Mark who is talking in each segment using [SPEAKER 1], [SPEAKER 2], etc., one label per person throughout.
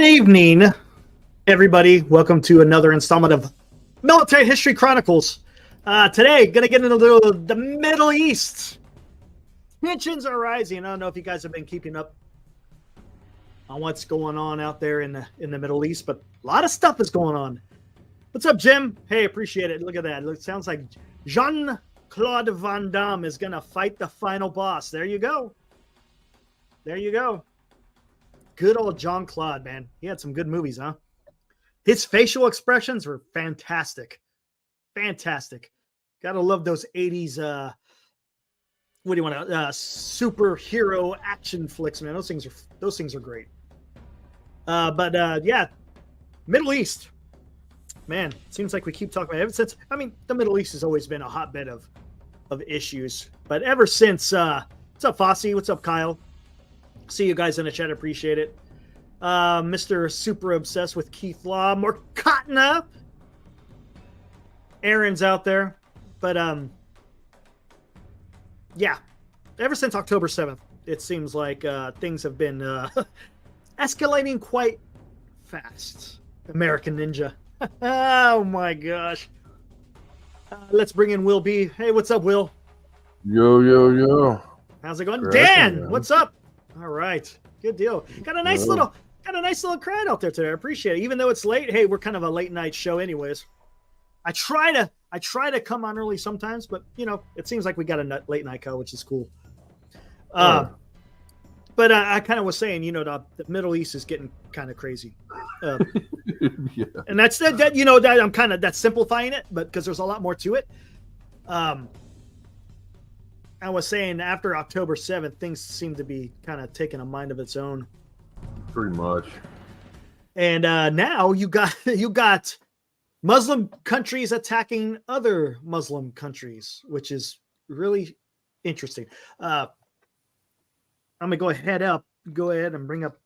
[SPEAKER 1] Good evening, everybody. Welcome to another installment of Military History Chronicles. Today, going to get into the Middle East. Tensions are rising. I don't know if you guys have been keeping up on what's going on out there in the Middle East, but a lot of stuff is going on. What's up, Jim? Hey, appreciate it. Look at that. It sounds like Jean-Claude Van Damme is going to fight the final boss. There you go. There you go. Good old Jean-Claude, man. He had some good movies, huh? His facial expressions were fantastic. Fantastic. Gotta love those 80s, what do you want to, superhero action flicks, man. Those things are great. Yeah, Middle East. Man, seems like we keep talking about it ever since. I mean, the Middle East has always been a hotbed of issues. But ever since, what's up, Fossey? What's up, Kyle? See you guys in the chat. Appreciate it. Mr. Super Obsessed with Keith Law. Morkatna. Aaron's out there. But, yeah. Ever since October 7th, it seems like things have been escalating quite fast. American Ninja. Oh, my gosh. Let's bring in Will B. Hey, what's up, Will?
[SPEAKER 2] Yo.
[SPEAKER 1] How's it going? Dan, what's up? All right, good deal. Got a nice little crowd out there today. I appreciate it. Even though it's late, hey, we're kind of a late night show, anyways. I try to come on early sometimes, but you know, it seems like we got a late night show, which is cool. But I kind of was saying, you know, the Middle East is getting kind of crazy, yeah. And that's that. You know, that I'm kind of that's simplifying it, but because there's a lot more to it. I was saying after October 7th, things seem to be kind of taking a mind of its own.
[SPEAKER 2] Pretty much.
[SPEAKER 1] And now you got Muslim countries attacking other Muslim countries, which is really interesting. I'm gonna go ahead and bring up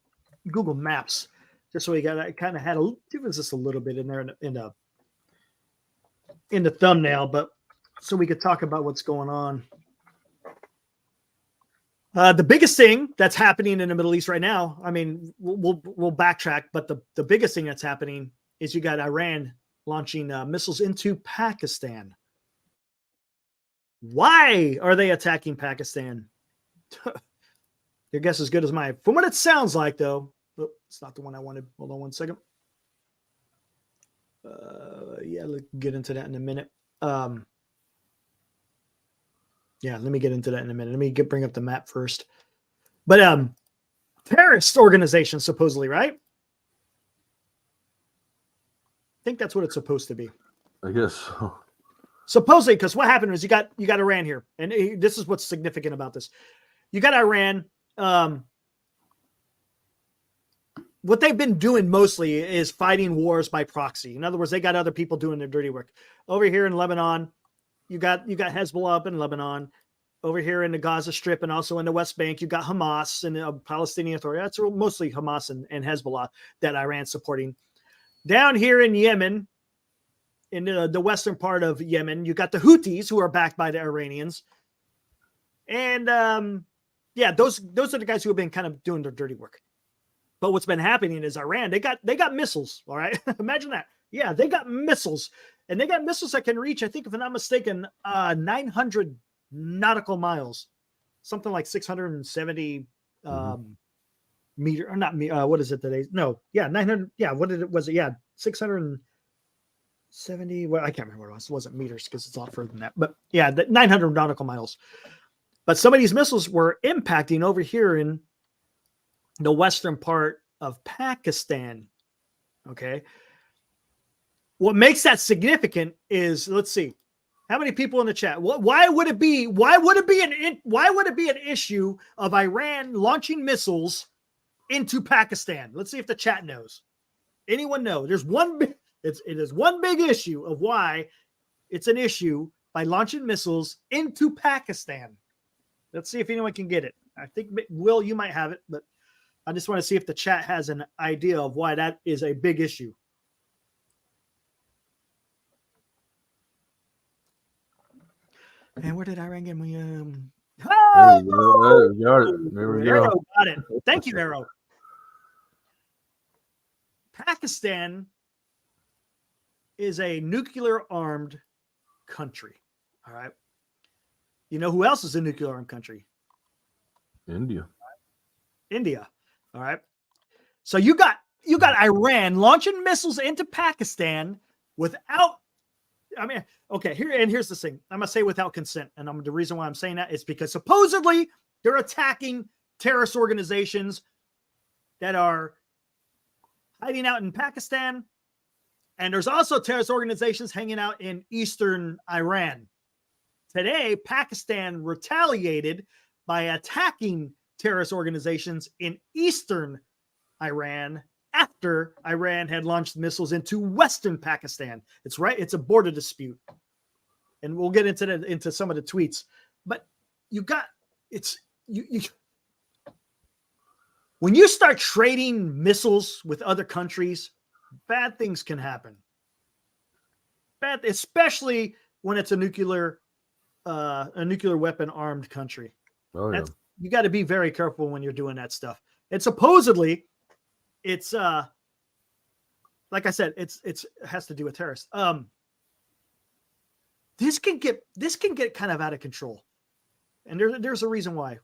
[SPEAKER 1] Google Maps just so we got. I kind of had give us just a little bit in there in the thumbnail, but so we could talk about what's going on. The biggest thing that's happening in the Middle East right now, I mean, we'll backtrack, but the biggest thing that's happening is you got Iran launching missiles into Pakistan. Why are they attacking Pakistan? Your guess is good as mine. From what it sounds like, though, it's not the one I wanted. Hold on one second. Yeah, let's get into that in a minute. Yeah, let me get into that in a minute. Let me bring up the map first. But terrorist organization, supposedly, right? I think that's what it's supposed to be.
[SPEAKER 2] I guess so.
[SPEAKER 1] Supposedly, because what happened was you got Iran here, and this is what's significant about this. You got Iran. What they've been doing mostly is fighting wars by proxy. In other words, they got other people doing their dirty work. Over here in Lebanon, you got Hezbollah up in Lebanon. Over here in the Gaza Strip and also in the West Bank, you got Hamas and the Palestinian Authority. That's mostly Hamas and Hezbollah that Iran's supporting. Down here in Yemen, in the western part of Yemen, you got the Houthis, who are backed by the Iranians. And yeah, those are the guys who have been kind of doing their dirty work. But what's been happening is Iran, they got missiles, all right? Imagine that. Yeah, they got missiles. And they got missiles that can reach, I think, if I'm not mistaken, 900 nautical miles, something like 670 meter, or not me. What is it today? No, yeah, 900. Yeah, what did it was? It? Yeah, 670. Well, I can't remember what it was. It wasn't meters because it's a lot further than that. But yeah, 900 nautical miles. But some of these missiles were impacting over here in the western part of Pakistan. Okay. What makes that significant is, let's see, how many people in the chat? Why would it be an issue of Iran launching missiles into Pakistan? Let's see if the chat knows. Anyone know? It is one big issue of why it's an issue by launching missiles into Pakistan. Let's see if anyone can get it. I think, Will, you might have it, but I just want to see if the chat has an idea of why that is a big issue. And where did Iran get me?
[SPEAKER 2] Oh! There we go.
[SPEAKER 1] Arrow got it. Thank you, Arrow. Pakistan is a nuclear armed country. All right. You know who else is a nuclear armed country?
[SPEAKER 2] India.
[SPEAKER 1] India. All right. So you got Iran launching missiles into Pakistan without, I mean, okay, here's the thing. I'm gonna say without consent. And the reason why I'm saying that is because supposedly they're attacking terrorist organizations that are hiding out in Pakistan. And there's also terrorist organizations hanging out in eastern Iran. Today, Pakistan retaliated by attacking terrorist organizations in eastern Iran after Iran had launched missiles into western Pakistan. It's right. It's a border dispute. And we'll get into some of the tweets. But when you start trading missiles with other countries, bad things can happen. Especially when it's a nuclear weapon armed country.
[SPEAKER 2] Oh yeah.
[SPEAKER 1] You got to be very careful when you're doing that stuff. And supposedly it's like I said, it has to do with terrorists. This can get kind of out of control. And there's a reason why.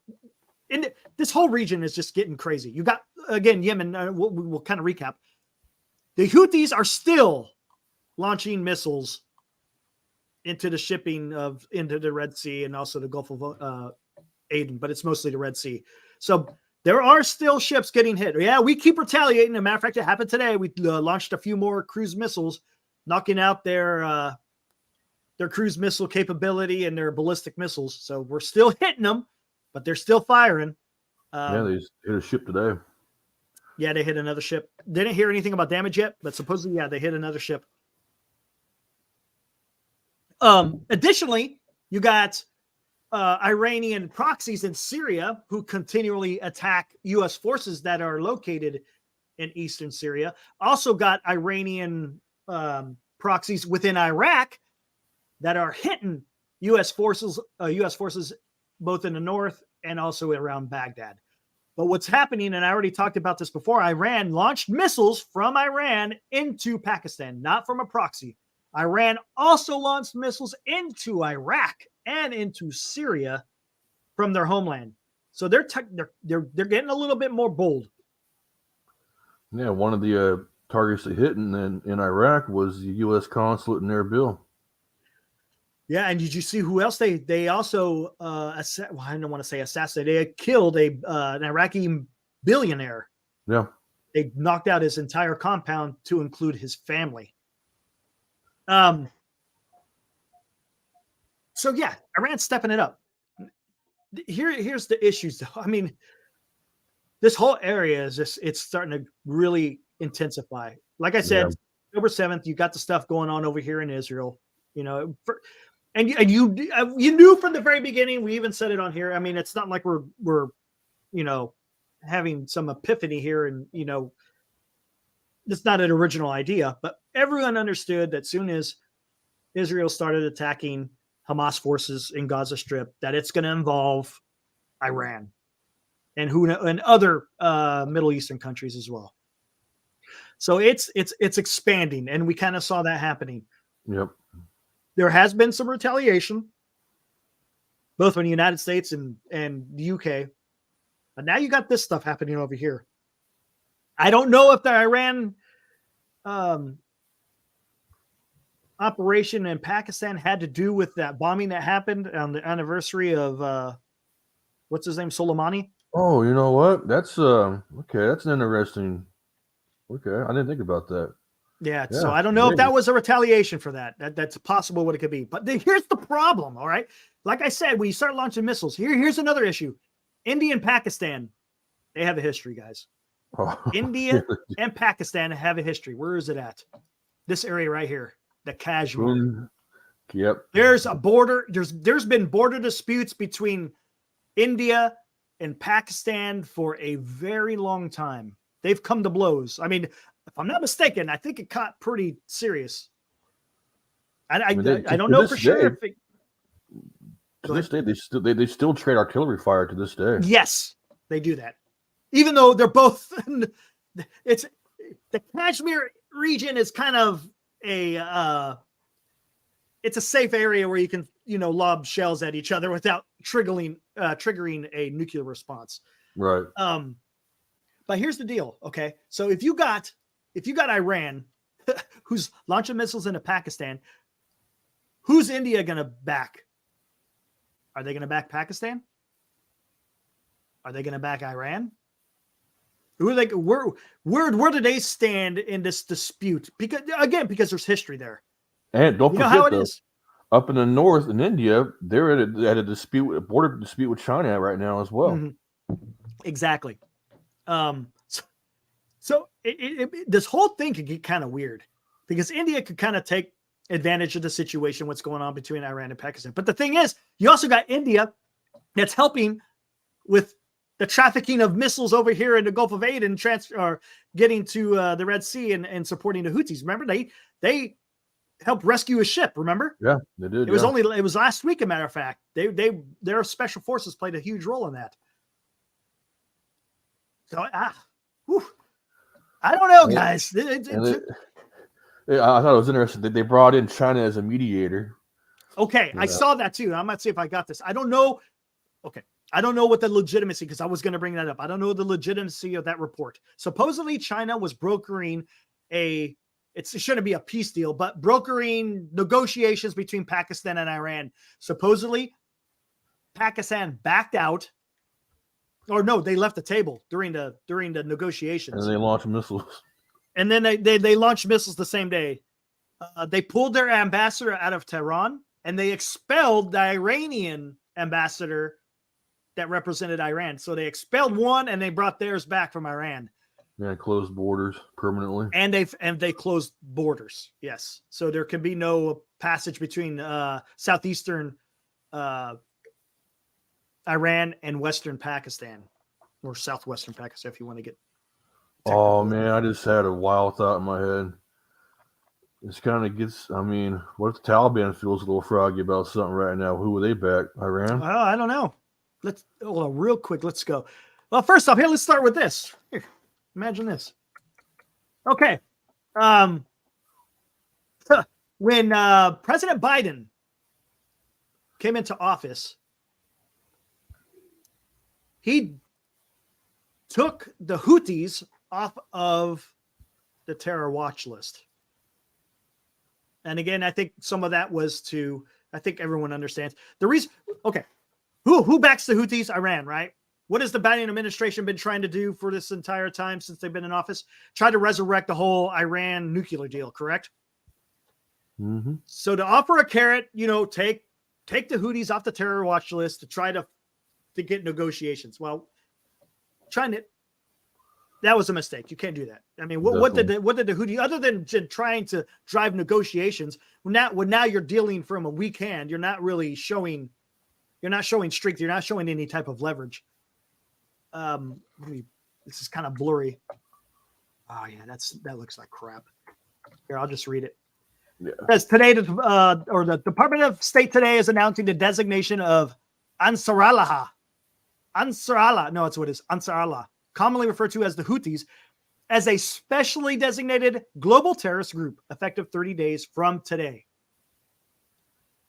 [SPEAKER 1] And this whole region is just getting crazy. You got, again, Yemen, we'll kind of recap. The Houthis are still launching missiles into the shipping into the Red Sea and also the Gulf of Aden, but it's mostly the Red Sea. So there are still ships getting hit. Yeah, we keep retaliating. As a matter of fact, it happened today. We launched a few more cruise missiles, knocking out their cruise missile capability and their ballistic missiles. So we're still hitting them, but they're still firing.
[SPEAKER 2] Yeah, they just hit a ship today.
[SPEAKER 1] Yeah, they hit another ship. Didn't hear anything about damage yet, but supposedly, yeah, they hit another ship. Additionally, you got Iranian proxies in Syria who continually attack U.S. forces that are located in eastern Syria. Also got Iranian proxies within Iraq that are hitting U.S. forces both in the north and also around Baghdad. But what's happening, and I already talked about this before, Iran launched missiles from Iran into Pakistan, not from a proxy. Iran also launched missiles into Iraq and into Syria from their homeland. So they're getting a little bit more bold.
[SPEAKER 2] Yeah, one of the targets they hit in Iraq was the U.S. consulate in Erbil.
[SPEAKER 1] Yeah, and did you see who else they also I don't want to say assassinated. They had killed an Iraqi billionaire.
[SPEAKER 2] Yeah,
[SPEAKER 1] they knocked out his entire compound to include his family. So yeah, Iran's stepping it up. Here's the issues, though. I mean, this whole area is it's starting to really intensify. Like I said, October 7th, you got the stuff going on over here in Israel. You know, and you knew from the very beginning. We even said it on here. I mean, it's not like we're having some epiphany here, and it's not an original idea. But everyone understood that soon as Israel started attacking Hamas forces in Gaza Strip, that it's going to involve Iran and other Middle Eastern countries as well. So it's expanding, and we kind of saw that happening.
[SPEAKER 2] Yep.
[SPEAKER 1] There has been some retaliation, both in the United States and the UK. But now you got this stuff happening over here. I don't know if the Iran operation in Pakistan had to do with that bombing that happened on the anniversary of what's his name, Soleimani.
[SPEAKER 2] Oh, you know what? That's okay. That's an interesting. Okay, I didn't think about that.
[SPEAKER 1] Yeah, so I don't know if that was a retaliation for that. That's possible what it could be. But here's the problem, all right? Like I said, when you start launching missiles, here's another issue. India and Pakistan, they have a history, guys.
[SPEAKER 2] Oh.
[SPEAKER 1] India and Pakistan have a history. Where is it at? This area right here, the Kashmir.
[SPEAKER 2] Yep.
[SPEAKER 1] There's a border. There's been border disputes between India and Pakistan for a very long time. They've come to blows. I mean, if I'm not mistaken, I think it caught pretty serious. I don't know for sure.
[SPEAKER 2] To this day, they still trade artillery fire to this day.
[SPEAKER 1] Yes, they do that. Even though they're both, the Kashmir region is kind of it's a safe area where you can, lob shells at each other without triggering a nuclear response.
[SPEAKER 2] Right.
[SPEAKER 1] But here's the deal. Okay. So if you got Iran, who's launching missiles into Pakistan, who's India going to back? Are they going to back Pakistan? Are they going to back Iran? Where do they stand in this dispute? Because there's history there.
[SPEAKER 2] And don't forget
[SPEAKER 1] how it is.
[SPEAKER 2] Up in the north in India, they're at a border dispute with China right now as well.
[SPEAKER 1] Mm-hmm. Exactly. So this whole thing could get kind of weird because India could kind of take advantage of the situation, what's going on between Iran and Pakistan. But the thing is, you also got India that's helping with the trafficking of missiles over here in the Gulf of Aden, or getting to the Red Sea and supporting the Houthis. Remember, they helped rescue a ship. Remember?
[SPEAKER 2] Yeah, they did.
[SPEAKER 1] It was last week. A matter of fact, their special forces played a huge role in that. So I don't know, guys.
[SPEAKER 2] I thought it was interesting that they brought in China as a mediator.
[SPEAKER 1] Okay, I saw that too. I might see if I got this. I don't know. Okay, I don't know what the legitimacy, because I was going to bring that up. I don't know the legitimacy of that report. Supposedly, China was brokering it shouldn't be a peace deal, but brokering negotiations between Pakistan and Iran. Supposedly, Pakistan backed out, or no, they left the table during the negotiations.
[SPEAKER 2] And they launched missiles.
[SPEAKER 1] And then they launched missiles the same day. They pulled their ambassador out of Tehran, and they expelled the Iranian ambassador that represented Iran. So they expelled one, and they brought theirs back from Iran.
[SPEAKER 2] Yeah, closed borders permanently.
[SPEAKER 1] And they closed borders. Yes. So there can be no passage between southeastern Iran and western Pakistan, or southwestern Pakistan, if you want to get technical.
[SPEAKER 2] Oh man, I just had a wild thought in my head. This kind of gets, what if the Taliban feels a little froggy about something right now? Who would they back? Iran?
[SPEAKER 1] Well, I don't know. Hold on real quick. Let's go. Well, first off, here, let's start with this. Here, imagine this. Okay. When President Biden came into office, he took the Houthis off of the terror watch list. And again, I think some of that was I think everyone understands the reason. Okay. Who backs the Houthis? Iran, right? What has the Biden administration been trying to do for this entire time since they've been in office? Try to resurrect the whole Iran nuclear deal, correct?
[SPEAKER 2] Mm-hmm.
[SPEAKER 1] So to offer a carrot, take the Houthis off the terror watch list to try to get negotiations. Well, that was a mistake. You can't do that. What did the Houthi, other than trying to drive negotiations, now you're dealing from a weak hand. You're not showing strength. You're not showing any type of leverage. This is kind of blurry. Oh yeah, that looks like crap. Here, I'll just read it.
[SPEAKER 2] Yeah.
[SPEAKER 1] It says today, the Department of State today is announcing the designation of Ansar Allah, commonly referred to as the Houthis, as a specially designated global terrorist group effective 30 days from today.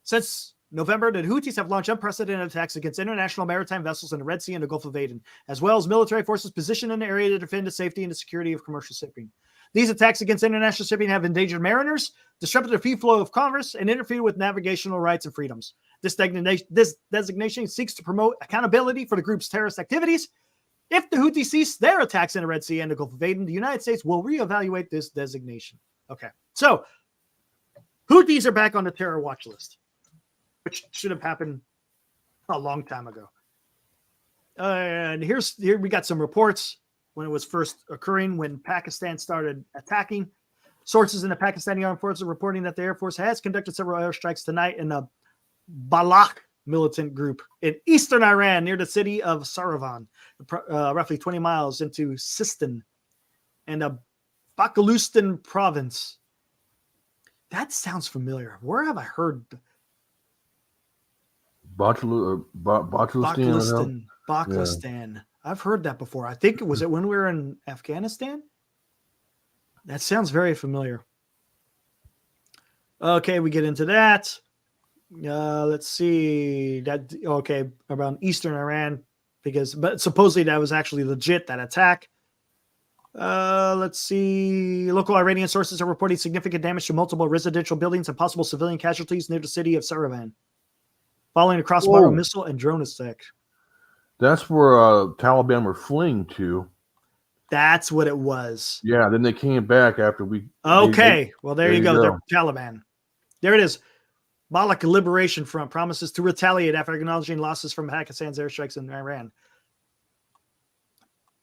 [SPEAKER 1] Since November, the Houthis have launched unprecedented attacks against international maritime vessels in the Red Sea and the Gulf of Aden, as well as military forces positioned in the area to defend the safety and the security of commercial shipping. These attacks against international shipping have endangered mariners, disrupted the free flow of commerce, and interfered with navigational rights and freedoms. This designation seeks to promote accountability for the group's terrorist activities. If the Houthis cease their attacks in the Red Sea and the Gulf of Aden, the United States will reevaluate this designation. Okay, so Houthis are back on the terror watch list, which should have happened a long time ago. And here we got some reports when it was first occurring, when Pakistan started attacking. Sources in the Pakistani Armed Forces are reporting that the Air Force has conducted several airstrikes tonight in the Balakh militant group in eastern Iran near the city of Saravan, roughly 20 miles into Sistan and the Baluchistan province. That sounds familiar. Where have I heard?
[SPEAKER 2] Baluchistan.
[SPEAKER 1] Baluchistan. I've heard that before. I think was it when we were in Afghanistan? That sounds very familiar. Okay, we get into that. Let's see that. Okay, around Eastern Iran, but supposedly that was actually legit, that attack. Let's see. Local Iranian sources are reporting significant damage to multiple residential buildings and possible civilian casualties near the city of Saravan, following a cross-border missile and drone attack.
[SPEAKER 2] That's where Taliban were fleeing to.
[SPEAKER 1] That's what it was.
[SPEAKER 2] Yeah, then they came back after we.
[SPEAKER 1] Okay, well, there you go. They're Taliban. There it is. Balak Liberation Front promises to retaliate after acknowledging losses from Pakistan's airstrikes in Iran.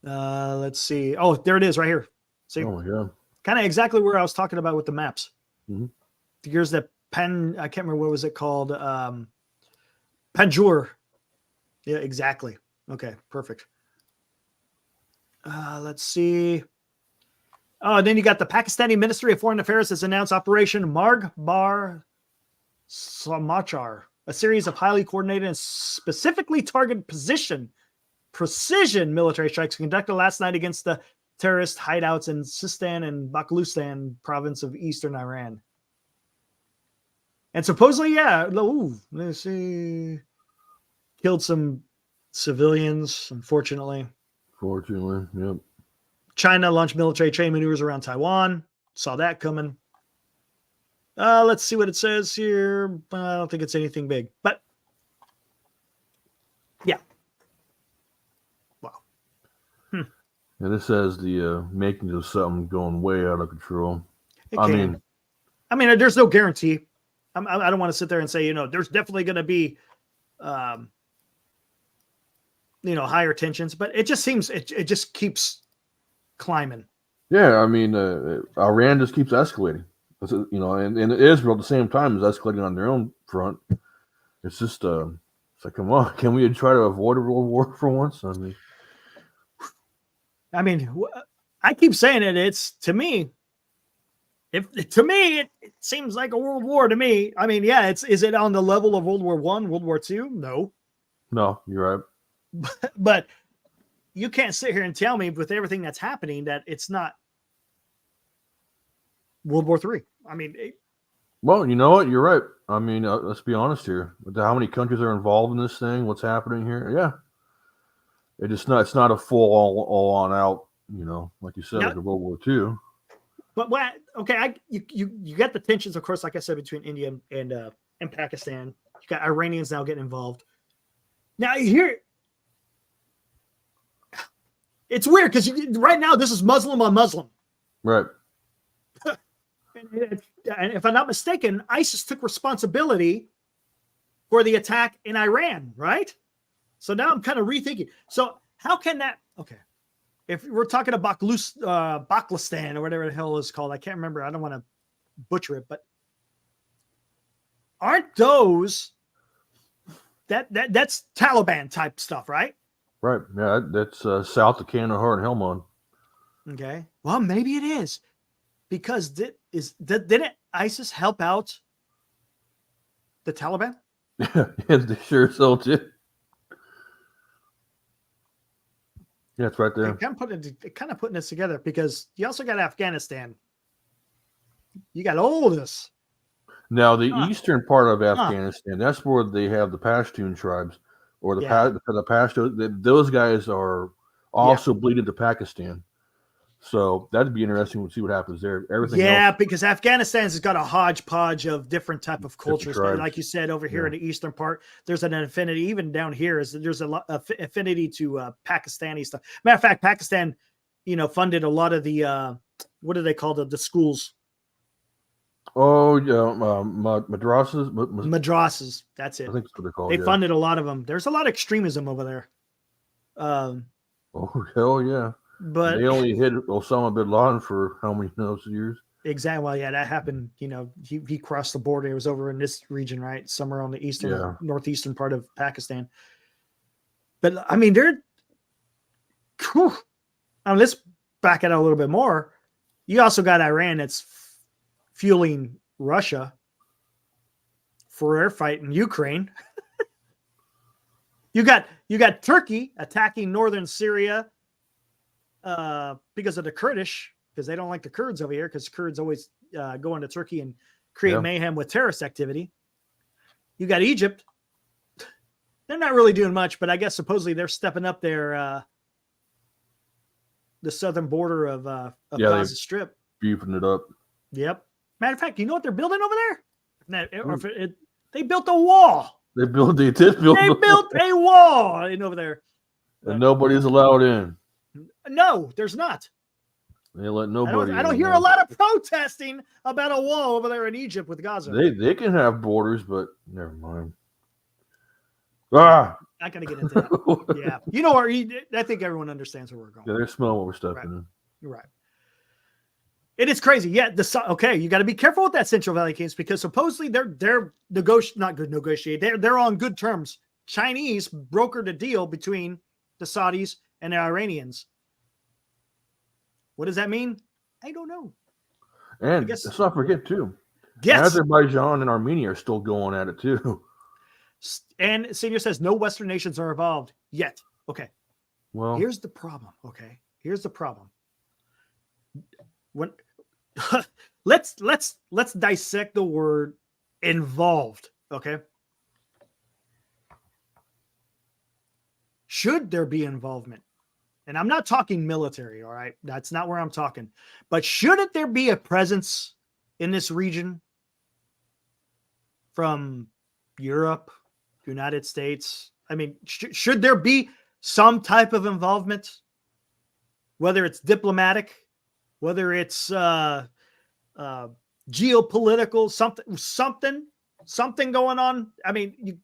[SPEAKER 1] Let's see. Oh, there it is right here. See?
[SPEAKER 2] Oh, yeah.
[SPEAKER 1] Kind of exactly where I was talking about with the maps.
[SPEAKER 2] Mm-hmm.
[SPEAKER 1] Here's the I can't remember what was it called. Panjur. Yeah, exactly. Okay, perfect. Let's see. Oh, and then you got the Pakistani Ministry of Foreign Affairs has announced Operation Marg Bar Samachar, a series of highly coordinated and specifically targeted precision military strikes conducted last night against the terrorist hideouts in Sistan and Baluchistan province of eastern Iran. And supposedly, let's see, killed some civilians, unfortunately.
[SPEAKER 2] Yep.
[SPEAKER 1] China launched military training maneuvers around Taiwan. Saw that coming. Let's see what it says here. I don't think it's anything big, but yeah. Wow.
[SPEAKER 2] And it says the makings of something going way out of control. I mean,
[SPEAKER 1] there's no guarantee. I don't want to sit there and say, there's definitely going to be, higher tensions, but it just seems it just keeps climbing.
[SPEAKER 2] Yeah, I mean, Iran just keeps escalating. And Israel at the same time is escalating on their own front. It's just, it's like, come on, can we try to avoid a world war for once?
[SPEAKER 1] I keep saying it. It's to me. It seems like a world war to me. I mean, yeah, is it on the level of World War I, World War II? No,
[SPEAKER 2] you're right.
[SPEAKER 1] But you can't sit here and tell me with everything that's happening that it's not World War III.
[SPEAKER 2] Well, you know what? You're right. I mean, let's be honest here. How many countries are involved in this thing? What's happening here? Yeah, it's not a full all on out. Like you said, like a World War II.
[SPEAKER 1] But you got the tensions, of course, like I said, between India and Pakistan. You got Iranians now getting involved. Now here, it's weird because right now this is Muslim on Muslim.
[SPEAKER 2] Right.
[SPEAKER 1] And if I'm not mistaken, ISIS took responsibility for the attack in Iran, right? So now I'm kind of rethinking. So how can that? Okay, if we're talking about Baluchistan or whatever the hell it's called, I can't remember. I don't want to butcher it, but aren't those that's Taliban type stuff, right?
[SPEAKER 2] Right. Yeah, that's south of Kandahar and Helmand.
[SPEAKER 1] Okay. Well, maybe it is because didn't ISIS help out the Taliban?
[SPEAKER 2] Yeah, they sure so did. Yeah, it's right there.
[SPEAKER 1] Kind of putting this together because you also got Afghanistan. You got all this.
[SPEAKER 2] Now, the eastern part of Afghanistan, that's where they have the Pashtun tribes, or the Pashtun. Those guys are also bleeding to Pakistan. So that'd be interesting to see what happens there. Everything.
[SPEAKER 1] Yeah, because Afghanistan's got a hodgepodge of different type of cultures. Like you said, over here in the eastern part, there's an affinity. Even down here, there's a affinity to Pakistani stuff. Matter of fact, Pakistan, funded a lot of the what do they call the schools?
[SPEAKER 2] Oh yeah, madrasas.
[SPEAKER 1] Madrasas. That's it.
[SPEAKER 2] I think that's what they're called.
[SPEAKER 1] They funded a lot of them. There's a lot of extremism over there.
[SPEAKER 2] Oh hell yeah!
[SPEAKER 1] But
[SPEAKER 2] they only hit Osama bin Laden for how many years?
[SPEAKER 1] Exactly. Well, yeah, that happened. He crossed the border. It was over in this region, right? Somewhere on the eastern, northeastern part of Pakistan. But they're cool. Let's back it out a little bit more. You also got Iran that's fueling Russia for their fight in Ukraine. You got Turkey attacking northern Syria because of the Kurdish because they don't like the Kurds over here because Kurds always go into Turkey and create mayhem with terrorist activity. You got Egypt. They're not really doing much, but I guess supposedly they're stepping up their the southern border of Gaza Strip.
[SPEAKER 2] Beefing it up.
[SPEAKER 1] Yep. Matter of fact, you know what they're building over there? They built a wall.
[SPEAKER 2] They did build. They built
[SPEAKER 1] a wall over there.
[SPEAKER 2] And nobody's allowed in.
[SPEAKER 1] No, there's not.
[SPEAKER 2] They let nobody.
[SPEAKER 1] I don't hear a lot of protesting about a wall over there in Egypt with Gaza.
[SPEAKER 2] They can have borders, but never mind. Not
[SPEAKER 1] gonna get into that. Yeah, you know where I think everyone understands where we're going.
[SPEAKER 2] Yeah, they're smelling what we're stuffing in.
[SPEAKER 1] You're right. It is crazy. Yeah, you got to be careful with that Central Valley case because supposedly they're negotiate. They're on good terms. Chinese brokered a deal between the Saudis and the Iranians. What does that mean? I don't know.
[SPEAKER 2] And let's not forget too.
[SPEAKER 1] Yes.
[SPEAKER 2] Azerbaijan and Armenia are still going at it too.
[SPEAKER 1] And Senior says no Western nations are involved yet. Okay.
[SPEAKER 2] Well,
[SPEAKER 1] here's the problem. Okay. Here's the problem. When let's dissect the word involved. Okay. Should there be involvement? And I'm not talking military, all right? That's not where I'm talking. But shouldn't there be a presence in this region from Europe, United States? I mean, should there be some type of involvement? Whether it's diplomatic, whether it's geopolitical, something going on. I mean,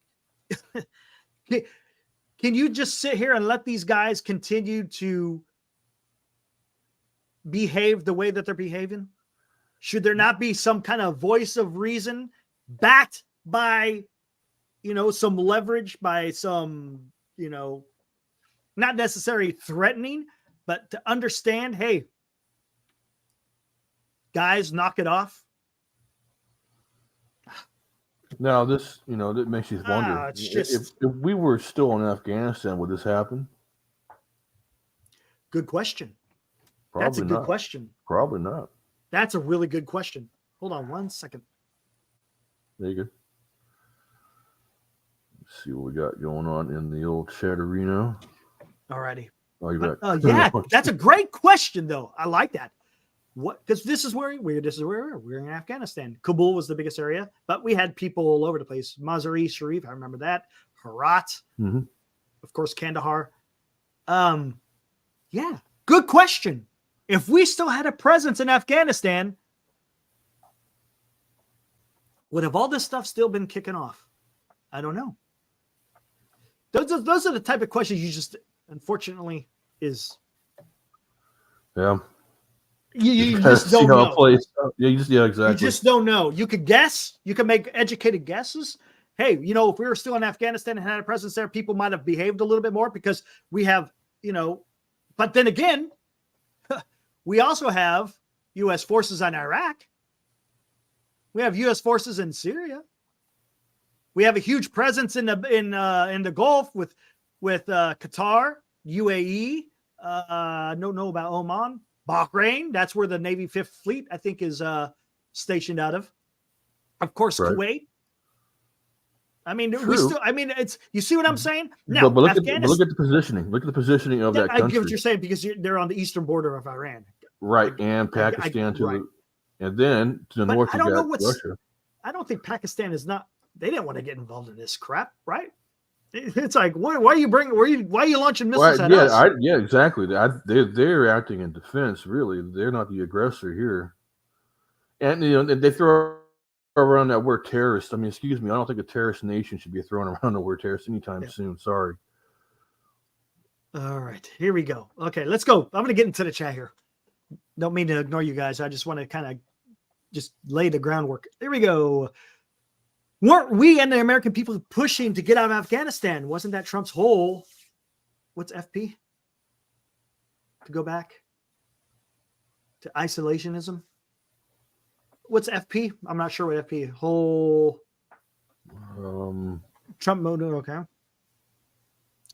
[SPEAKER 1] can you just sit here and let these guys continue to behave the way that they're behaving? Should there not be some kind of voice of reason backed by, some leverage, by some, not necessarily threatening, but to understand, hey, guys, knock it off?
[SPEAKER 2] Now, this, that makes you wonder. If we were still in Afghanistan, would this happen?
[SPEAKER 1] Good question.
[SPEAKER 2] Probably
[SPEAKER 1] That's a good question.
[SPEAKER 2] Probably not.
[SPEAKER 1] That's a really good question. Hold on 1 second.
[SPEAKER 2] There you go. Let's see what we got going on in the old chat arena.
[SPEAKER 1] All righty.
[SPEAKER 2] Oh, you're back.
[SPEAKER 1] Yeah, that's a great question, though. I like that. Because this is where we're in Afghanistan. Kabul was the biggest area, but we had people all over the place. Mazar-e Sharif, I remember that. Herat, of course, Kandahar. Yeah, good question. If we still had a presence in Afghanistan, would have all this stuff still been kicking off? I don't know. Those are the type of questions you just, unfortunately, is.
[SPEAKER 2] Yeah.
[SPEAKER 1] You just don't know.
[SPEAKER 2] Yeah, exactly.
[SPEAKER 1] You just don't know. You could guess. You can make educated guesses. Hey, if we were still in Afghanistan and had a presence there, people might have behaved a little bit more because we have, but then again, we also have U.S. forces on Iraq. We have U.S. forces in Syria. We have a huge presence in the Gulf with Qatar, UAE. I don't know about Oman. Bahrain, that's where the Navy 5th Fleet, I think, is stationed out of. Of course, right. Kuwait. I mean, it's, you see what I'm saying? Now,
[SPEAKER 2] but look at the positioning. Look at the positioning of that country.
[SPEAKER 1] I get what you're saying because they're on the eastern border of Iran.
[SPEAKER 2] Right, and Pakistan and then to the north you got Russia.
[SPEAKER 1] I don't think Pakistan is not, they didn't want to get involved in this crap, right? It's like, why are you launching missiles at us?
[SPEAKER 2] Yeah, exactly. They're acting in defense. Really, they're not the aggressor here. And they throw around that word terrorist. I mean, excuse me, I don't think a terrorist nation should be throwing around the word terrorist anytime soon. Sorry.
[SPEAKER 1] All right, here we go. Okay, let's go. I'm going to get into the chat here. Don't mean to ignore you guys. I just want to kind of just lay the groundwork. Here we go. Weren't we and the American people pushing to get out of Afghanistan? Wasn't that Trump's whole, what's FP? To go back to isolationism? What's FP? I'm not sure what FP, whole Trump mode, okay.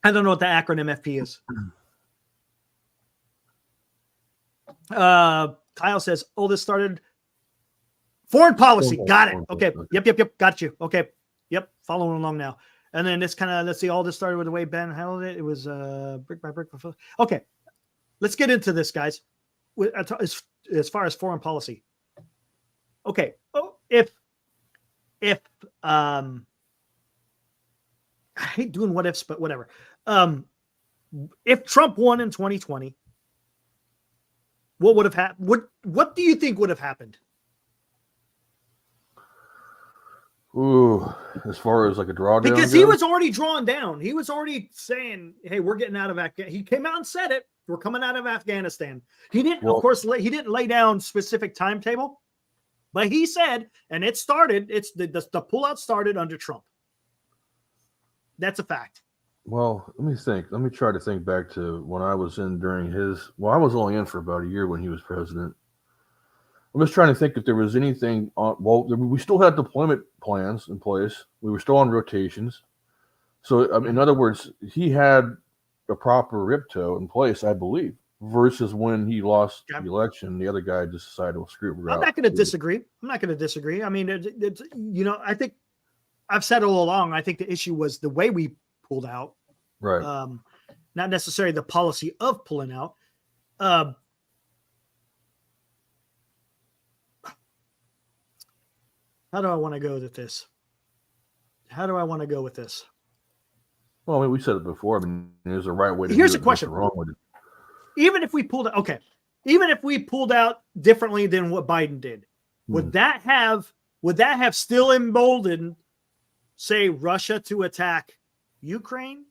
[SPEAKER 1] I don't know what the acronym FP is. Kyle says, "Oh, this started foreign policy." Got it. Okay. Yep. Got you. Okay. Yep. Following along now. And then this kind of, let's see, all this started with the way Ben handled it. It was brick by brick. Okay. Let's get into this, guys. As far as foreign policy. Okay. Oh, if I hate doing what ifs, but whatever. If Trump won in 2020, what would have happened? What do you think would have happened?
[SPEAKER 2] Ooh, as far as like a drawdown,
[SPEAKER 1] because he was already drawn down. He was already saying, "Hey, we're getting out of Afghanistan." He came out and said it. We're coming out of Afghanistan. He didn't, of course, he didn't lay down specific timetable, but he said, and it started. It's the pullout started under Trump. That's a fact.
[SPEAKER 2] Well, let me think. Let me try to think back to when I was in during his. Well, I was only in for about a year when he was president. I'm just trying to think if there was anything on. Well, we still had deployment plans in place. We were still on rotations. So, in other words, he had a proper RIPTO in place, I believe, versus when he lost the election, the other guy just decided to screw it.
[SPEAKER 1] I'm not going to disagree. I mean, it's I think I've said all along, I think the issue was the way we pulled out.
[SPEAKER 2] Right.
[SPEAKER 1] Not necessarily the policy of pulling out. How do I want to go with this?
[SPEAKER 2] Well, I mean, we said it before. I mean, there's a right way to
[SPEAKER 1] Here's
[SPEAKER 2] do it.
[SPEAKER 1] a question.
[SPEAKER 2] There's a wrong way to...
[SPEAKER 1] Even if we pulled out differently than what Biden did, would that have still emboldened, say, Russia to attack Ukraine?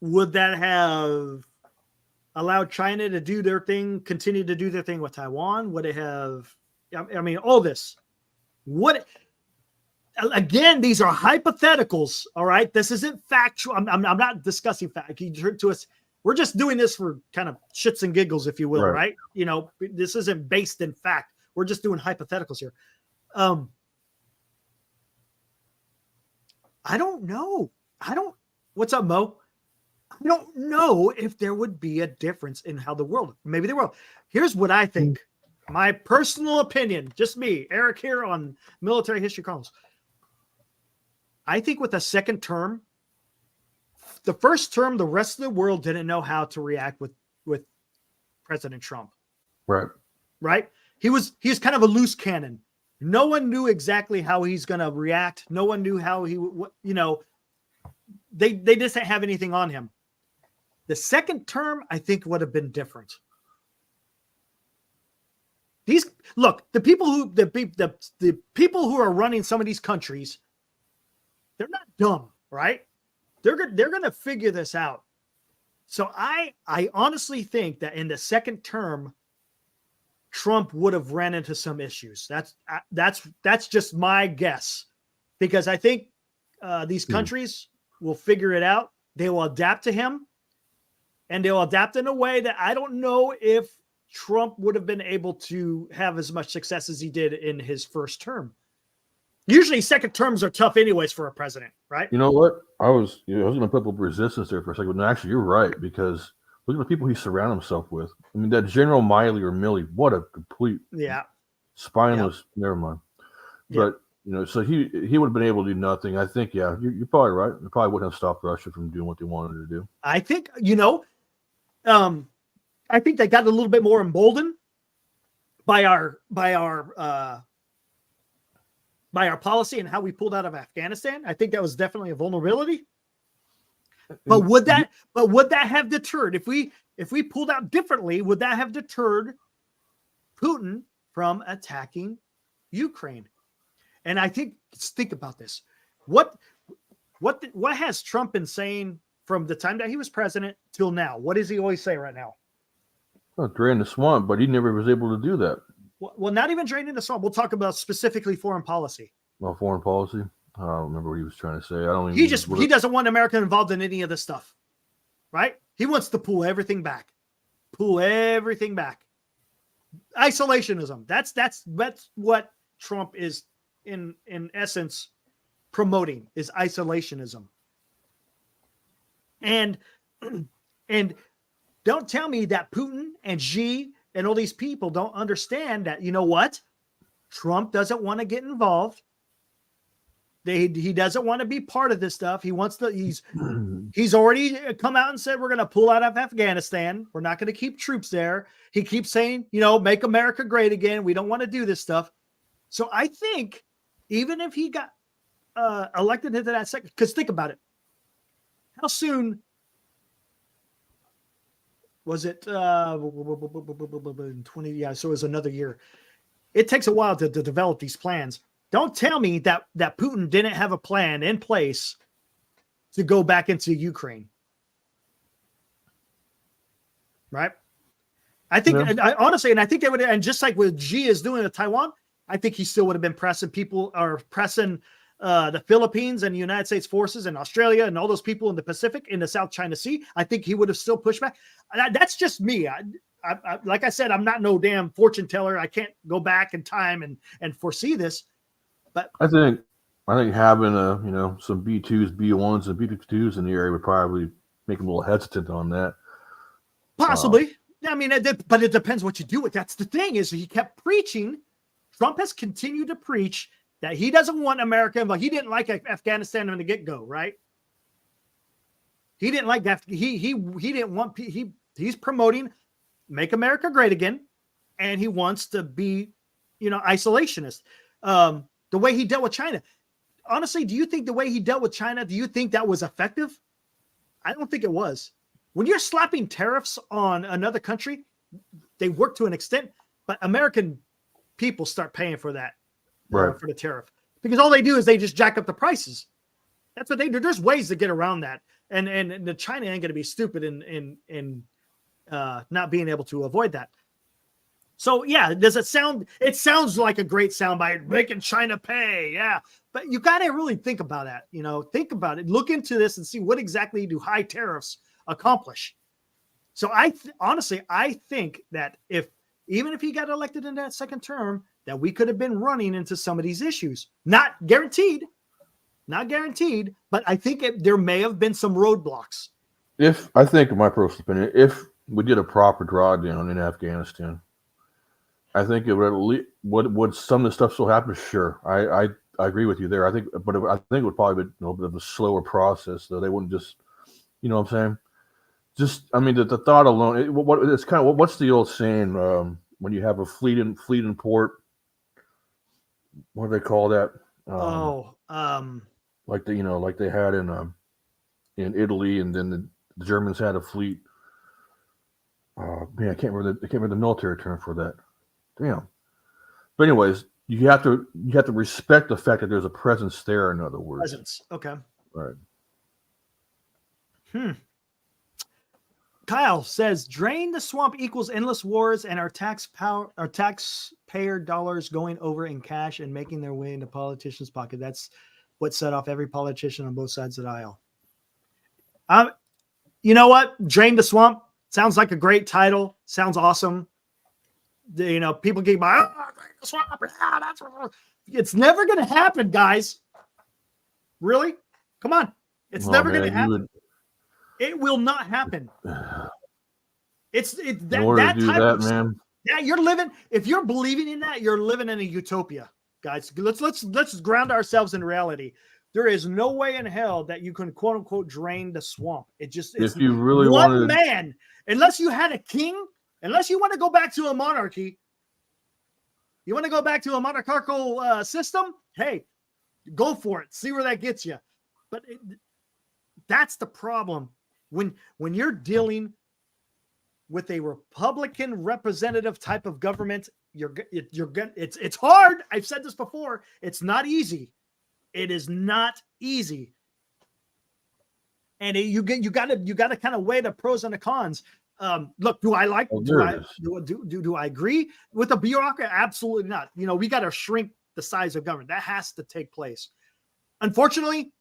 [SPEAKER 1] Would that have allowed China to do their thing, continue to do their thing with Taiwan? Would it have? I mean, all this. What? Again, these are hypotheticals. All right, this isn't factual. I'm not discussing fact. To us, we're just doing this for kind of shits and giggles, if you will. Right? You know, this isn't based in fact. We're just doing hypotheticals here. I don't know. What's up, Mo? I don't know if there would be a difference in how the world. Maybe there will. Here's what I think. My personal opinion, just me, Eric here on Military History Chronicles. I think with a second term, the first term, the rest of the world didn't know how to react with President Trump. Right. He was kind of a loose cannon. No one knew exactly how he's going to react. No one knew how they just didn't have anything on him. The second term, I think, would have been different. The people who are running some of these countries, they're not dumb, right? They're going to figure this out. So I honestly think that in the second term, Trump would have ran into some issues. That's just my guess, because I think these countries will figure it out. They will adapt to him, and they'll adapt in a way that I don't know if Trump would have been able to have as much success as he did in his first term. Usually second terms are tough anyways for a president, right?
[SPEAKER 2] You know what? I was going to put up resistance there for a second, but no, actually you're right, because look at the people he surrounded himself with. I mean, that General Miley or Milley, what a complete spineless, never mind. But, so he would have been able to do nothing. I think, you're probably right. They probably wouldn't have stopped Russia from doing what they wanted to do.
[SPEAKER 1] I think, I think they got a little bit more emboldened by our policy and how we pulled out of Afghanistan. I think that was definitely a vulnerability. But would that have deterred if we pulled out differently? Would that have deterred Putin from attacking Ukraine? And I think, let's think about this. What has Trump been saying from the time that he was president till now? What does he always say right now?
[SPEAKER 2] Drain the swamp, but he never was able to do that.
[SPEAKER 1] Well, not even draining the swamp. We'll talk about specifically foreign policy.
[SPEAKER 2] Well, foreign policy? I don't remember what he was trying to say.
[SPEAKER 1] He doesn't want America involved in any of this stuff, right? He wants to pull everything back. Isolationism. That's what Trump is in essence promoting, is isolationism. And don't tell me that Putin and Xi and all these people don't understand that, you know what? Trump doesn't want to get involved. He doesn't want to be part of this stuff. He wants to, he's already come out and said, we're going to pull out of Afghanistan. We're not going to keep troops there. He keeps saying, make America great again. We don't want to do this stuff. So I think even if he got elected into that second, because think about it. How soon was it? 20. Yeah. So it was another year. It takes a while to develop these plans. Don't tell me that Putin didn't have a plan in place to go back into Ukraine. Right? I think, honestly, and I think they would, and just like what Xi is doing in Taiwan, I think he still would have been pressing the Philippines and the United States forces and Australia and all those people in the Pacific, in the South China Sea. I think he would have still pushed back. That's just me. I, like I said, I'm not no damn fortune teller. I can't go back in time and foresee this. But
[SPEAKER 2] I think having some B2s, B1s, and B2s in the area would probably make him a little hesitant on that.
[SPEAKER 1] Possibly. I mean, but it depends what you do with. That's the thing, is he kept preaching. Trump has continued to preach that he doesn't want America involved. He didn't like Afghanistan from the get-go, right? He didn't like that. He didn't want. He's promoting make America great again, and he wants to be, isolationist. The way he dealt with China. Honestly, do you think the way he dealt with China, do you think that was effective? I don't think it was. When you're slapping tariffs on another country, they work to an extent, but American people start paying for that,
[SPEAKER 2] right,
[SPEAKER 1] for the tariff, because all they do is they just jack up the prices. That's what they do. There's ways to get around that, and the China ain't going to be stupid in not being able to avoid that. So yeah, does it sound? It sounds like a great soundbite, making China pay. Yeah, but you got to really think about that. Think about it. Look into this and see what exactly do high tariffs accomplish. So honestly, I think that even if he got elected in that second term, that we could have been running into some of these issues. Not guaranteed, but I think there may have been some roadblocks.
[SPEAKER 2] I think, in my personal opinion, if we did a proper drawdown in Afghanistan, I think it would at least would some of the stuff still happen? Sure, I agree with you there. I think it would probably be a little bit of a slower process, though. They wouldn't just, what I'm saying. Just, I mean, the thought alone. What's the old saying? When you have a fleet in port, what do they call that? Like they had in Italy, and then the Germans had a fleet. I can't remember the military term for that. Damn. But anyways, you have to respect the fact that there's a presence there. In other words,
[SPEAKER 1] presence. Okay.
[SPEAKER 2] Right.
[SPEAKER 1] Kyle says, "Drain the swamp equals endless wars, and our taxpayer dollars going over in cash and making their way into politicians' pocket. That's what set off every politician on both sides of the aisle." You know what? Drain the swamp sounds like a great title. Sounds awesome. People keep drain the swamp. It's never going to happen, guys. Really? Come on. It's never going to happen. It will not happen.
[SPEAKER 2] In order to do that, man.
[SPEAKER 1] Yeah, you're living. If you're believing in that, you're living in a utopia, guys. Let's ground ourselves in reality. There is no way in hell that you can quote unquote drain the swamp. It just is.
[SPEAKER 2] If you really
[SPEAKER 1] one man, unless you had a king, unless you want to go back to a monarchy, you want to go back to a monarchical system. Hey, go for it. See where that gets you. But that's the problem. When you're dealing with a Republican representative type of government, it's hard. I've said this before. It's not easy. It is not easy. And you got to kind of weigh the pros and the cons. Look, do I agree with the bureaucracy? Absolutely not. We got to shrink the size of government. That has to take place. Unfortunately,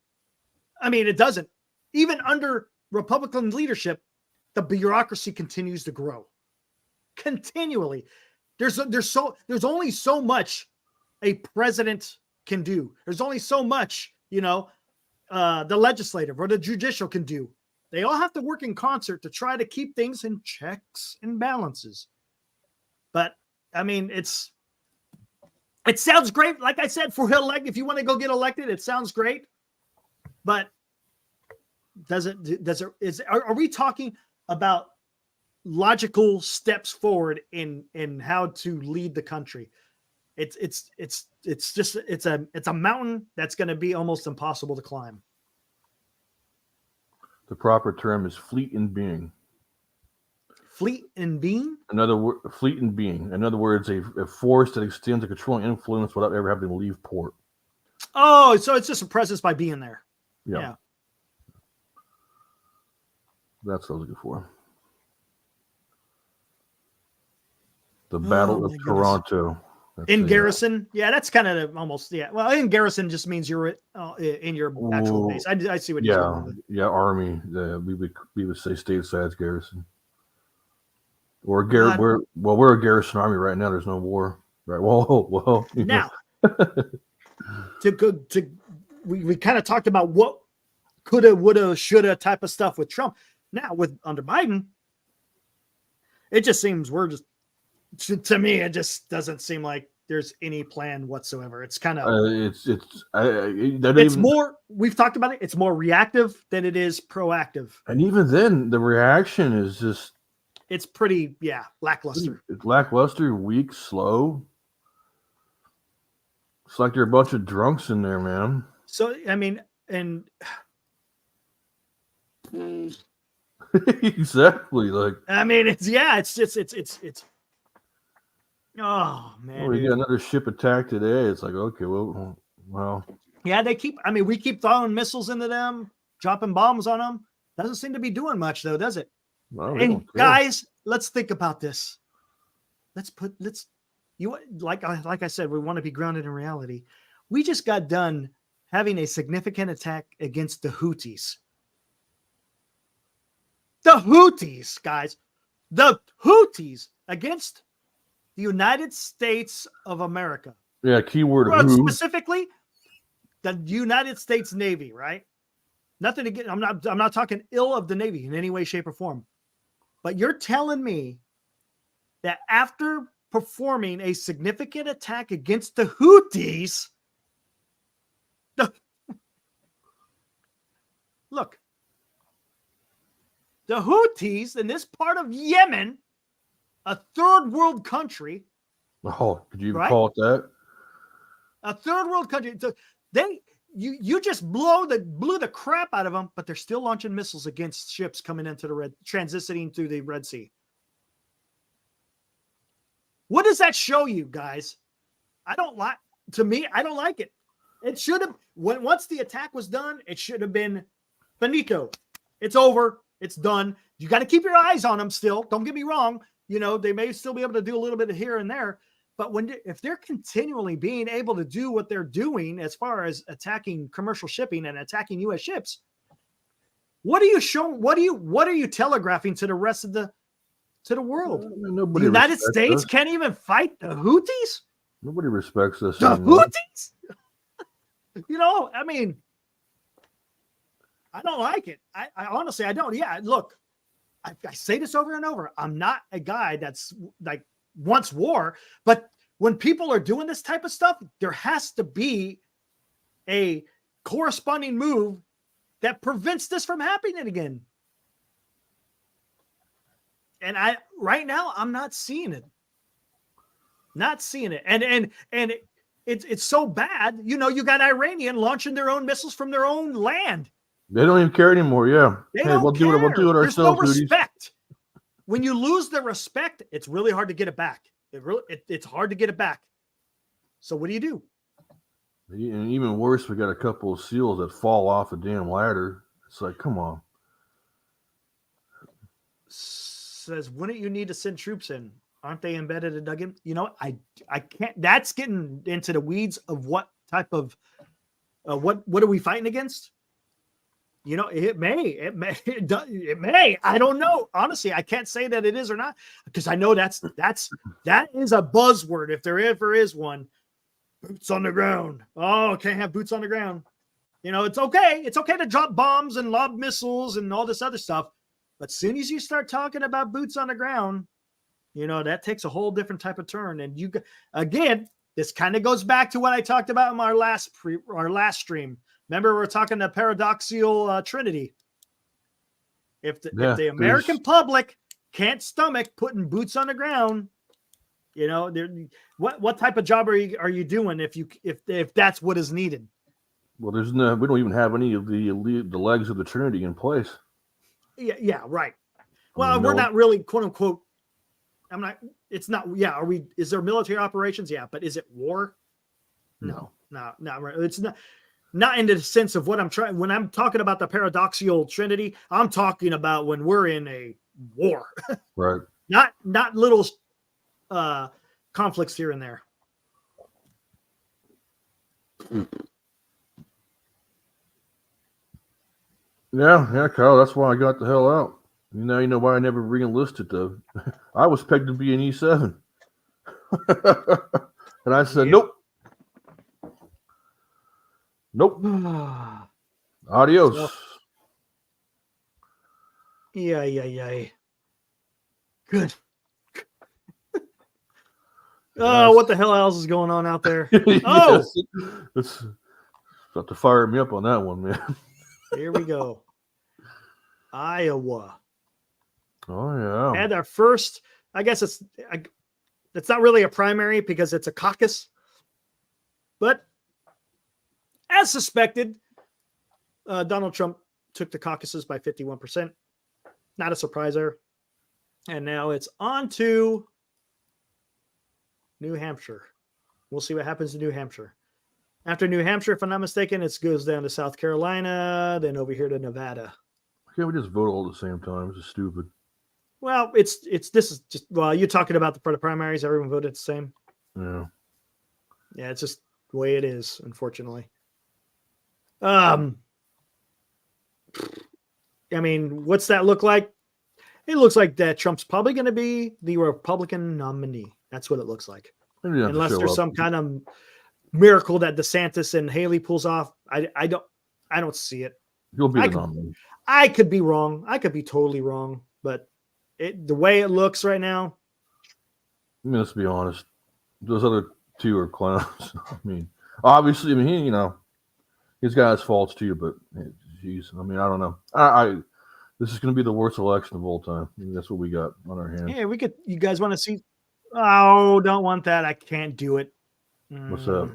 [SPEAKER 1] I mean, it doesn't. Even under Republican leadership, the bureaucracy continues to grow continually. There's only so much a president can do. There's only so much, the legislative or the judicial can do. They all have to work in concert to try to keep things in checks and balances. I mean, it sounds great. Like I said, if you want to go get elected, it sounds great. But are we talking about logical steps forward in how to lead the country? It's a mountain that's going to be almost impossible to climb.
[SPEAKER 2] The proper term is fleet in being.
[SPEAKER 1] Fleet in being?
[SPEAKER 2] Fleet in being. In other words, a force that extends a controlling influence without ever having to leave port.
[SPEAKER 1] Oh, so it's just a presence by being there. Yeah.
[SPEAKER 2] That's what I was looking for. The Battle of Toronto.
[SPEAKER 1] In garrison, that's kind of almost, well, in garrison just means you're in your actual base. I see what you're saying.
[SPEAKER 2] Yeah, army. We would say stateside garrison. Or we're a garrison army right now. There's no war, right? Whoa.
[SPEAKER 1] Now, we kind of talked about what coulda, woulda, shoulda type of stuff with Trump. Now under Biden, it just seems to me, it just doesn't seem like there's any plan whatsoever. It's kind of it's more. We've talked about it. It's more reactive than it is proactive.
[SPEAKER 2] And even then, the reaction is just
[SPEAKER 1] it's pretty lackluster.
[SPEAKER 2] It's lackluster, weak, slow. It's like there are a bunch of drunks in there, man.
[SPEAKER 1] So I mean, and
[SPEAKER 2] exactly. Like
[SPEAKER 1] I mean, it's oh man,
[SPEAKER 2] we got another ship attack today. It's like, okay, well.
[SPEAKER 1] Yeah, we keep throwing missiles into them, dropping bombs on them. Doesn't seem to be doing much though, does it?
[SPEAKER 2] Well,
[SPEAKER 1] and guys, let's think about this. Like I said, we want to be grounded in reality. We just got done having a significant attack against the Houthis. The Houthis, guys. The Houthis against the United States of America.
[SPEAKER 2] Yeah, keyword
[SPEAKER 1] specifically the United States Navy, right? Nothing to get. I'm not talking ill of the Navy in any way, shape, or form. But you're telling me that after performing a significant attack against the Houthis, look, the Houthis in this part of Yemen, a third world country.
[SPEAKER 2] Oh, could you even call it that?
[SPEAKER 1] A third world country. So you just blew the crap out of them, but they're still launching missiles against ships coming into transiting through the Red Sea. What does that show you, guys? I don't like it. It should have, once the attack was done, it should have been finito. It's over. It's done. You got to keep your eyes on them still. Don't get me wrong. They may still be able to do a little bit of here and there, but if they're continually being able to do what they're doing as far as attacking commercial shipping and attacking U.S. ships, what are you showing? What are you telegraphing to the rest of the world? The United States can't even fight the Houthis.
[SPEAKER 2] Nobody respects us.
[SPEAKER 1] The Houthis. I mean, I don't like it. I honestly, I don't. Yeah, look, I say this over and over. I'm not a guy that's like wants war, but when people are doing this type of stuff, there has to be a corresponding move that prevents this from happening again. And right now I'm not seeing it. Not seeing it. And it's so bad. You got Iranian launching their own missiles from their own land.
[SPEAKER 2] They don't even care anymore. Yeah.
[SPEAKER 1] We'll do it ourselves. There's no respect. When you lose the respect, it's really hard to get it back. It's hard to get it back. So what do you do?
[SPEAKER 2] And even worse, we got a couple of SEALs that fall off a damn ladder. It's like, come on.
[SPEAKER 1] Says, wouldn't you need to send troops in? Aren't they embedded in Duggan? I can't. That's getting into the weeds of what type of what are we fighting against? It may. I don't know. Honestly, I can't say that it is or not because I know that is a buzzword if there ever is one. Boots on the ground. Oh, can't have boots on the ground. It's okay. It's okay to drop bombs and lob missiles and all this other stuff. But as soon as you start talking about boots on the ground, That takes a whole different type of turn. And again, this kind of goes back to what I talked about in our last stream. Remember, we're talking the paradoxical trinity. If the American public can't stomach putting boots on the ground, what type of job are you doing if that's what is needed?
[SPEAKER 2] Well, we don't even have any of the legs of the Trinity in place.
[SPEAKER 1] Yeah, right. Well, we're not really, quote unquote. It's not. Yeah, is there military operations? Yeah, but is it war? No, not right. It's not in the sense of what I'm trying. When I'm talking about the paradoxical trinity, I'm talking about when we're in a war,
[SPEAKER 2] right?
[SPEAKER 1] Not little conflicts here and there.
[SPEAKER 2] Yeah, Kyle. That's why I got the hell out. Now you know why I never re-enlisted though. I was pegged to be an E7, and I said, "Nope, adios." So,
[SPEAKER 1] yeah. Good. Oh, what the hell else is going on out there?
[SPEAKER 2] Yes. It's about to fire me up on that one, man.
[SPEAKER 1] Here we go. Iowa.
[SPEAKER 2] Oh, yeah.
[SPEAKER 1] Had our first, I guess it's not really a primary because it's a caucus. But as suspected, Donald Trump took the caucuses by 51%. Not a surprise there. And now it's on to New Hampshire. We'll see what happens in New Hampshire. After New Hampshire, if I'm not mistaken, it goes down to South Carolina, then over here to Nevada.
[SPEAKER 2] Can't we just vote all at the same time? It's just stupid.
[SPEAKER 1] Well, this is just, you're talking about the primaries. Everyone voted the same.
[SPEAKER 2] Yeah.
[SPEAKER 1] Yeah, it's just the way it is, unfortunately. I mean, what's that look like? It looks like that Trump's probably going to be the Republican nominee. That's what it looks like. Unless there's some kind of miracle that DeSantis and Haley pulls off. I don't see it.
[SPEAKER 2] You'll be the nominee.
[SPEAKER 1] I could be wrong. I could be totally wrong, but the way it looks right now.
[SPEAKER 2] I mean, let's be honest. Those other two are clowns. I mean, obviously, he's got his faults too, but geez, I mean, I don't know. This is going to be the worst election of all time. I mean, that's what we got on our hands.
[SPEAKER 1] Yeah, you guys want to see? Oh, don't want that. I can't do it.
[SPEAKER 2] What's up?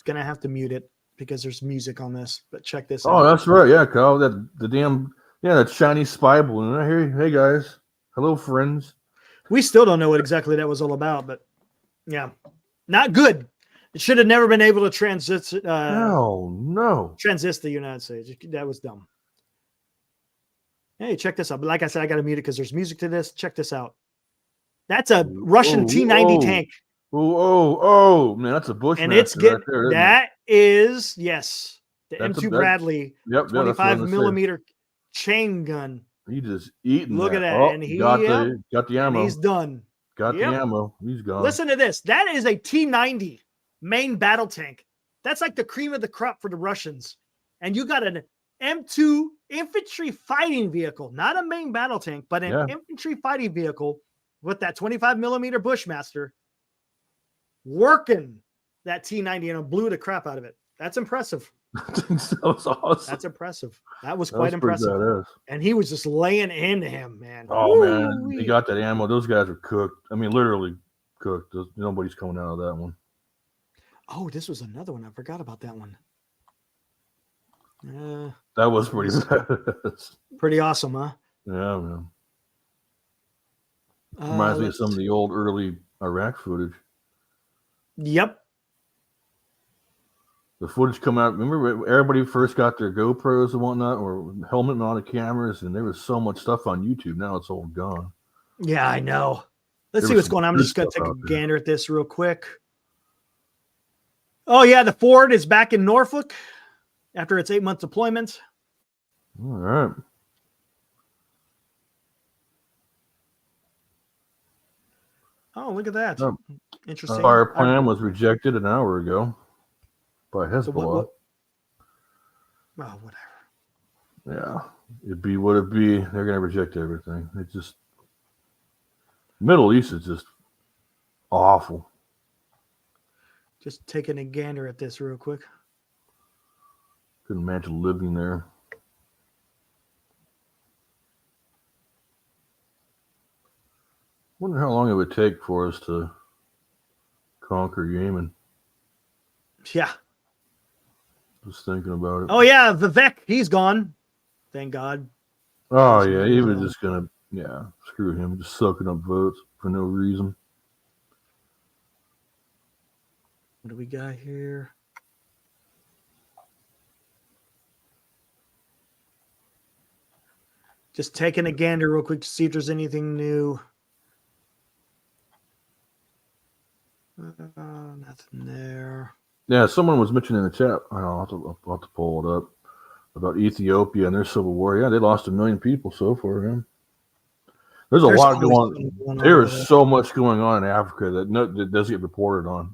[SPEAKER 1] Gonna have to mute it because there's music on this. But check this out.
[SPEAKER 2] Oh, that's right. Yeah, Kyle. That shiny spy balloon. Hey guys. Hello, friends.
[SPEAKER 1] We still don't know what exactly that was all about, but yeah, not good. It should have never been able to transist the United States. That was dumb. Hey, check this out. But like I said, I got to mute it because there's music to this. Check this out. That's a Russian T-90 tank.
[SPEAKER 2] Oh, man, that's a Bushmaster.
[SPEAKER 1] And it's getting right yes, the M2 Bradley 25 millimeter chain gun.
[SPEAKER 2] He just eating.
[SPEAKER 1] Look at that,
[SPEAKER 2] and he got the ammo.
[SPEAKER 1] He's done.
[SPEAKER 2] Got the ammo. He's gone.
[SPEAKER 1] Listen to this. That is a T-90 main battle tank. That's like the cream of the crop for the Russians. And you got an M2 infantry fighting vehicle, not a main battle tank, but an infantry fighting vehicle with that 25 millimeter Bushmaster working that T-90 and blew the crap out of it. That's impressive.
[SPEAKER 2] That was awesome.
[SPEAKER 1] That's impressive. That was quite impressive.
[SPEAKER 2] Badass.
[SPEAKER 1] And he was just laying into him, man.
[SPEAKER 2] Oh, man. He got that ammo. Those guys are cooked. I mean, literally cooked. Nobody's coming out of that one.
[SPEAKER 1] Oh, this was another one. I forgot about that one.
[SPEAKER 2] That was pretty badass.
[SPEAKER 1] Pretty awesome, huh?
[SPEAKER 2] Yeah, man. Reminds me of some of the old early Iraq footage.
[SPEAKER 1] Yep.
[SPEAKER 2] The footage come out. Remember, everybody first got their GoPros and whatnot, or helmet mounted cameras, and there was so much stuff on YouTube. Now it's all gone.
[SPEAKER 1] Yeah, I know. Let's see what's going on. I'm just going to take a gander at this real quick. Oh, yeah, the Ford is back in Norfolk after its 8-month deployment.
[SPEAKER 2] All right.
[SPEAKER 1] Oh, look at that. Interesting.
[SPEAKER 2] Our plan was rejected an hour ago by Hezbollah.
[SPEAKER 1] Oh, whatever.
[SPEAKER 2] Yeah. It'd be what it be. They're going to reject everything. It's just Middle East is just awful.
[SPEAKER 1] Just taking a gander at this real quick.
[SPEAKER 2] Couldn't imagine living there. Wonder how long it would take for us to conquer Yemen.
[SPEAKER 1] Yeah.
[SPEAKER 2] Just thinking about it.
[SPEAKER 1] Oh yeah, Vivek, he's gone. Thank God.
[SPEAKER 2] Oh yeah, he was just gonna screw him, just sucking up votes for no reason.
[SPEAKER 1] What do we got here? Just taking a gander real quick to see if there's anything new. Nothing there.
[SPEAKER 2] Yeah, someone was mentioning in the chat. I don't know, I'll have to pull it up about Ethiopia and their civil war. Yeah, they lost 1 million people so far. Yeah. There's a lot going on. There is so much going on in Africa that doesn't get reported on.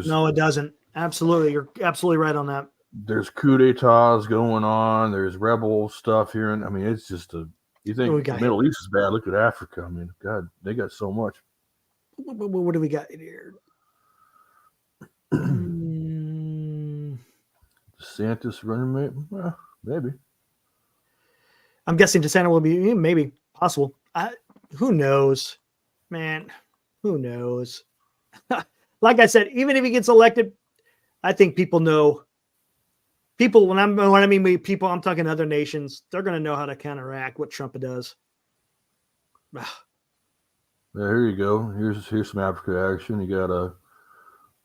[SPEAKER 1] No, it doesn't. Absolutely. You're absolutely right on that.
[SPEAKER 2] There's coup d'etats going on. There's rebel stuff here. And I mean, it's just you think the Middle East is bad. Look at Africa. I mean, God, they got so much.
[SPEAKER 1] What do we got in here?
[SPEAKER 2] DeSantis running mate? Well, maybe.
[SPEAKER 1] I'm guessing DeSantis will be maybe possible. Who knows, man? Who knows? Like I said, even if he gets elected, I think people know. People, when I mean people, I'm talking other nations. They're going to know how to counteract what Trump does.
[SPEAKER 2] Yeah, here you go. Here's some Africa action. You got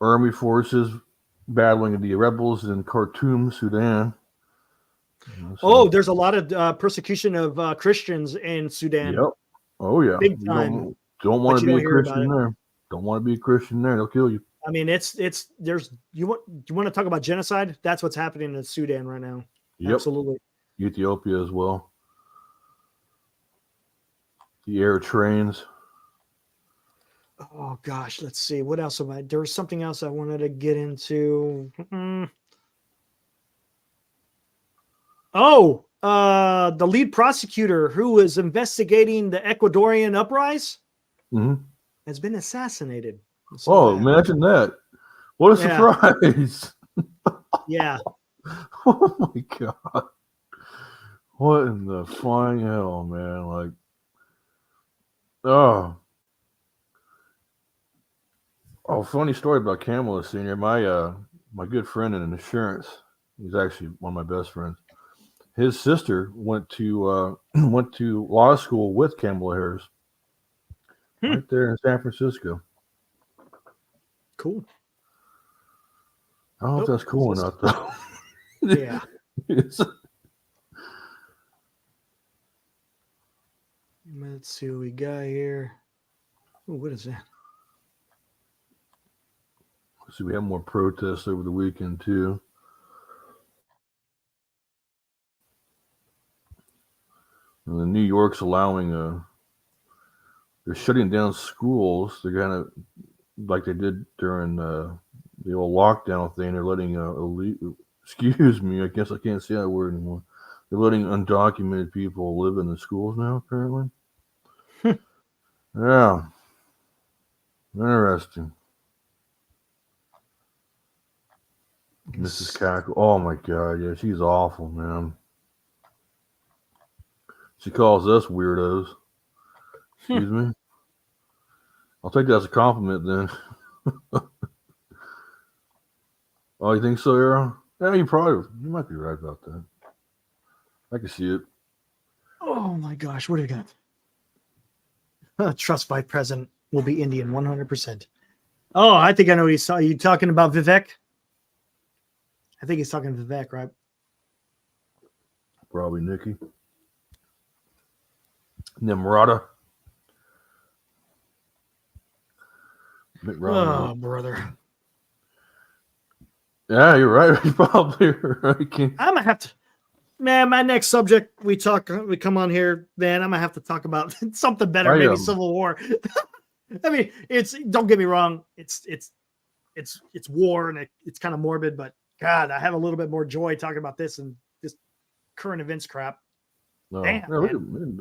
[SPEAKER 2] army forces battling the rebels in Khartoum, Sudan.
[SPEAKER 1] Oh, there's a lot of persecution of Christians in Sudan.
[SPEAKER 2] Yep. Oh yeah.
[SPEAKER 1] Big time.
[SPEAKER 2] Don't want to be a Christian there. Don't want to be a Christian there. They'll kill you.
[SPEAKER 1] I mean, there's you want to talk about genocide? That's what's happening in Sudan right now. Yep. Absolutely.
[SPEAKER 2] Ethiopia as well. The air trains.
[SPEAKER 1] Oh gosh, let's see. What else there was something else I wanted to get into. Oh, the lead prosecutor who was investigating the Ecuadorian uprising has been assassinated.
[SPEAKER 2] Oh, imagine that. What a surprise.
[SPEAKER 1] Yeah.
[SPEAKER 2] Oh my God. What in the flying hell, man? Like, oh, funny story about Kamala Senior. My good friend in insurance, he's actually one of my best friends. His sister went to law school with Kamala Harris, right there in San Francisco.
[SPEAKER 1] Cool.
[SPEAKER 2] I don't know if that's cool or not, though.
[SPEAKER 1] Yeah. Let's see what we got here. Ooh, what is that?
[SPEAKER 2] See, we have more protests over the weekend too. And New York's allowing they're shutting down schools. They're kind of like they did during the old lockdown thing. They're letting excuse me, I guess I can't say that word anymore. They're letting undocumented people live in the schools now, apparently. Yeah. Interesting. Mrs. Cackle. Oh my God, yeah, she's awful, man. She calls us weirdos. Excuse me. I'll take that as a compliment then. Oh, you think so, Arrow? Yeah, you might be right about that. I can see it.
[SPEAKER 1] Oh my gosh, what do you got? Trust Vice President will be Indian 100%. Oh, I think I know what you talking about Vivek? I think he's talking Vivek, right?
[SPEAKER 2] Probably Nikki. Nimrata.
[SPEAKER 1] Oh, brother.
[SPEAKER 2] Yeah, you're right. You're probably right.
[SPEAKER 1] I'm gonna have to, man. My next subject we come on here, man. I'm gonna have to talk about something better, maybe Civil War. I mean, don't get me wrong, it's war and it's kind of morbid, but God, I have a little bit more joy talking about this and this current events crap.
[SPEAKER 2] No. Damn,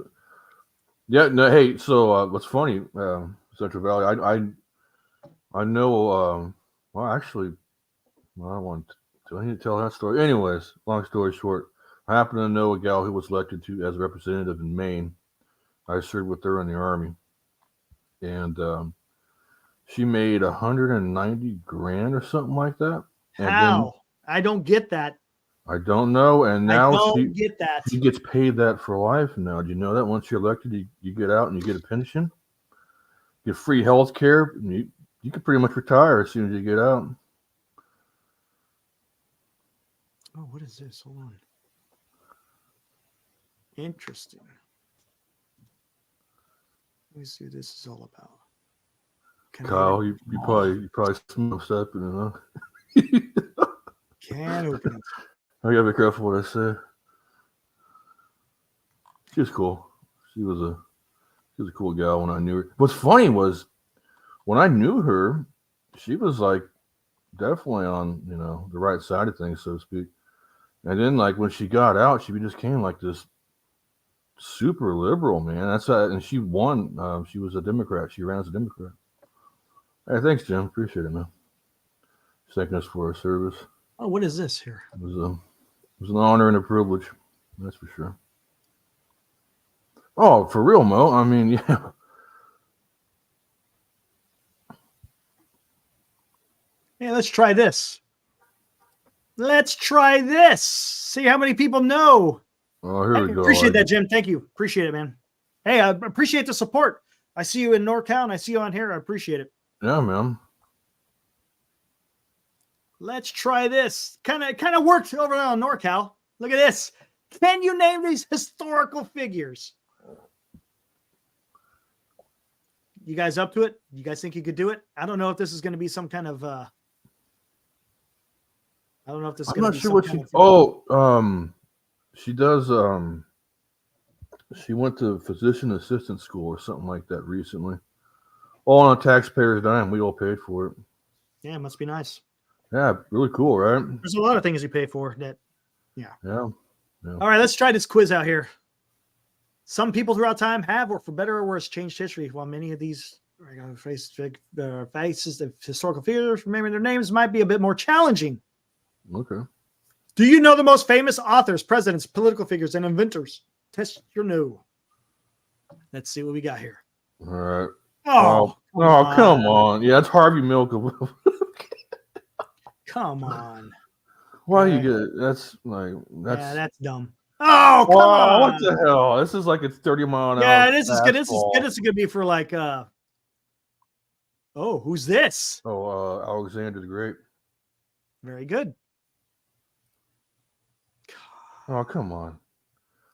[SPEAKER 2] yeah, no, hey, so what's funny? So Central Valley. I know. Well, actually, well, do I need to tell that story? Anyways, long story short, I happen to know a gal who was elected to as a representative in Maine. I served with her in the Army, and she made 190 grand or something like that. And
[SPEAKER 1] How? I don't get that.
[SPEAKER 2] I don't know. And
[SPEAKER 1] I
[SPEAKER 2] now
[SPEAKER 1] don't get that.
[SPEAKER 2] she gets paid that for life now. Do you know that once you're elected, you get out and you get a pension, you get free health care, and you can pretty much retire as soon as you get out.
[SPEAKER 1] Oh, what is this? Hold on. Interesting. Let me see what this is all about.
[SPEAKER 2] Kyle, you probably smoked up, you know.
[SPEAKER 1] Can open.
[SPEAKER 2] I gotta be careful what I say. She was cool. She was a cool gal when I knew her. What's funny was when I knew her, she was like definitely on, you know, the right side of things, so to speak. And then like when she got out, she just came like this super liberal, man. And she won. She was a Democrat. She ran as a Democrat. Hey, thanks, Jim. Appreciate it, man. Thanking us for our service.
[SPEAKER 1] Oh, what is this here?
[SPEAKER 2] It was an honor and a privilege. That's for sure. Oh, for real, Mo. I mean, yeah.
[SPEAKER 1] Hey, let's try this. Let's try this. See how many people know.
[SPEAKER 2] Oh, here we go.
[SPEAKER 1] Appreciate that, Jim. Thank you. Appreciate it, man. Hey, I appreciate the support. I see you in NorCal and I see you on here. I appreciate it.
[SPEAKER 2] Yeah, man.
[SPEAKER 1] Let's try this. Kind of worked over there on NorCal. Look at this. Can you name these historical figures? You guys up to it? You guys think you could do it? I don't know if this is going to be some kind of I don't know if this is
[SPEAKER 2] I'm
[SPEAKER 1] going to
[SPEAKER 2] not
[SPEAKER 1] be
[SPEAKER 2] sure
[SPEAKER 1] some
[SPEAKER 2] what
[SPEAKER 1] kind
[SPEAKER 2] she
[SPEAKER 1] of
[SPEAKER 2] she does she went to physician assistant school or something like that recently. All on a taxpayer's dime. We all paid for it.
[SPEAKER 1] Yeah, it must be nice.
[SPEAKER 2] Yeah, really cool, right?
[SPEAKER 1] There's a lot of things you pay for that. Yeah.
[SPEAKER 2] Yeah.
[SPEAKER 1] All right, let's try this quiz out here. Some people throughout time have, or for better or worse, changed history. While many of these faces of historical figures, remembering their names might be a bit more challenging.
[SPEAKER 2] Okay.
[SPEAKER 1] Do you know the most famous authors, presidents, political figures, and inventors? Test your know. Let's see what we got here.
[SPEAKER 2] All right.
[SPEAKER 1] Oh,
[SPEAKER 2] come on. Yeah, it's Harvey Milk.
[SPEAKER 1] Come on.
[SPEAKER 2] Why
[SPEAKER 1] Okay.
[SPEAKER 2] you get it? That's
[SPEAKER 1] that's dumb. Oh, come on.
[SPEAKER 2] What the hell? This is like it's 30 mile an hour.
[SPEAKER 1] Yeah, this is good. This is good. This is gonna be for like oh, who's this?
[SPEAKER 2] Oh, Alexander the Great.
[SPEAKER 1] Very good.
[SPEAKER 2] Oh, come on.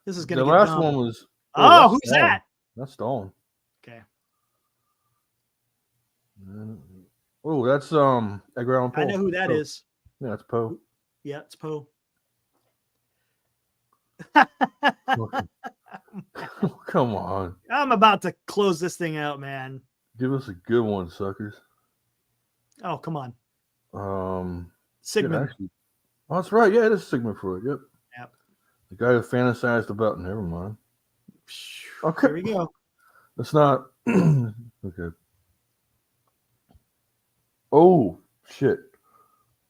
[SPEAKER 1] This is gonna
[SPEAKER 2] the
[SPEAKER 1] get
[SPEAKER 2] last
[SPEAKER 1] dumb.
[SPEAKER 2] one was
[SPEAKER 1] who's
[SPEAKER 2] Stone.
[SPEAKER 1] that?
[SPEAKER 2] That's Stone.
[SPEAKER 1] Okay.
[SPEAKER 2] Oh, that's Edgar Allan Poe.
[SPEAKER 1] I know who that is.
[SPEAKER 2] Yeah, it's Poe.
[SPEAKER 1] Yeah, it's Poe.
[SPEAKER 2] Come on.
[SPEAKER 1] I'm about to close this thing out, man.
[SPEAKER 2] Give us a good one, suckers.
[SPEAKER 1] Oh, come on.
[SPEAKER 2] Sigmund. Oh, that's right. Yeah, it is Sigmund Freud. Yep.
[SPEAKER 1] Yep.
[SPEAKER 2] The guy who fantasized about. Never mind.
[SPEAKER 1] Okay. Here we go.
[SPEAKER 2] It's not. Okay. Oh shit.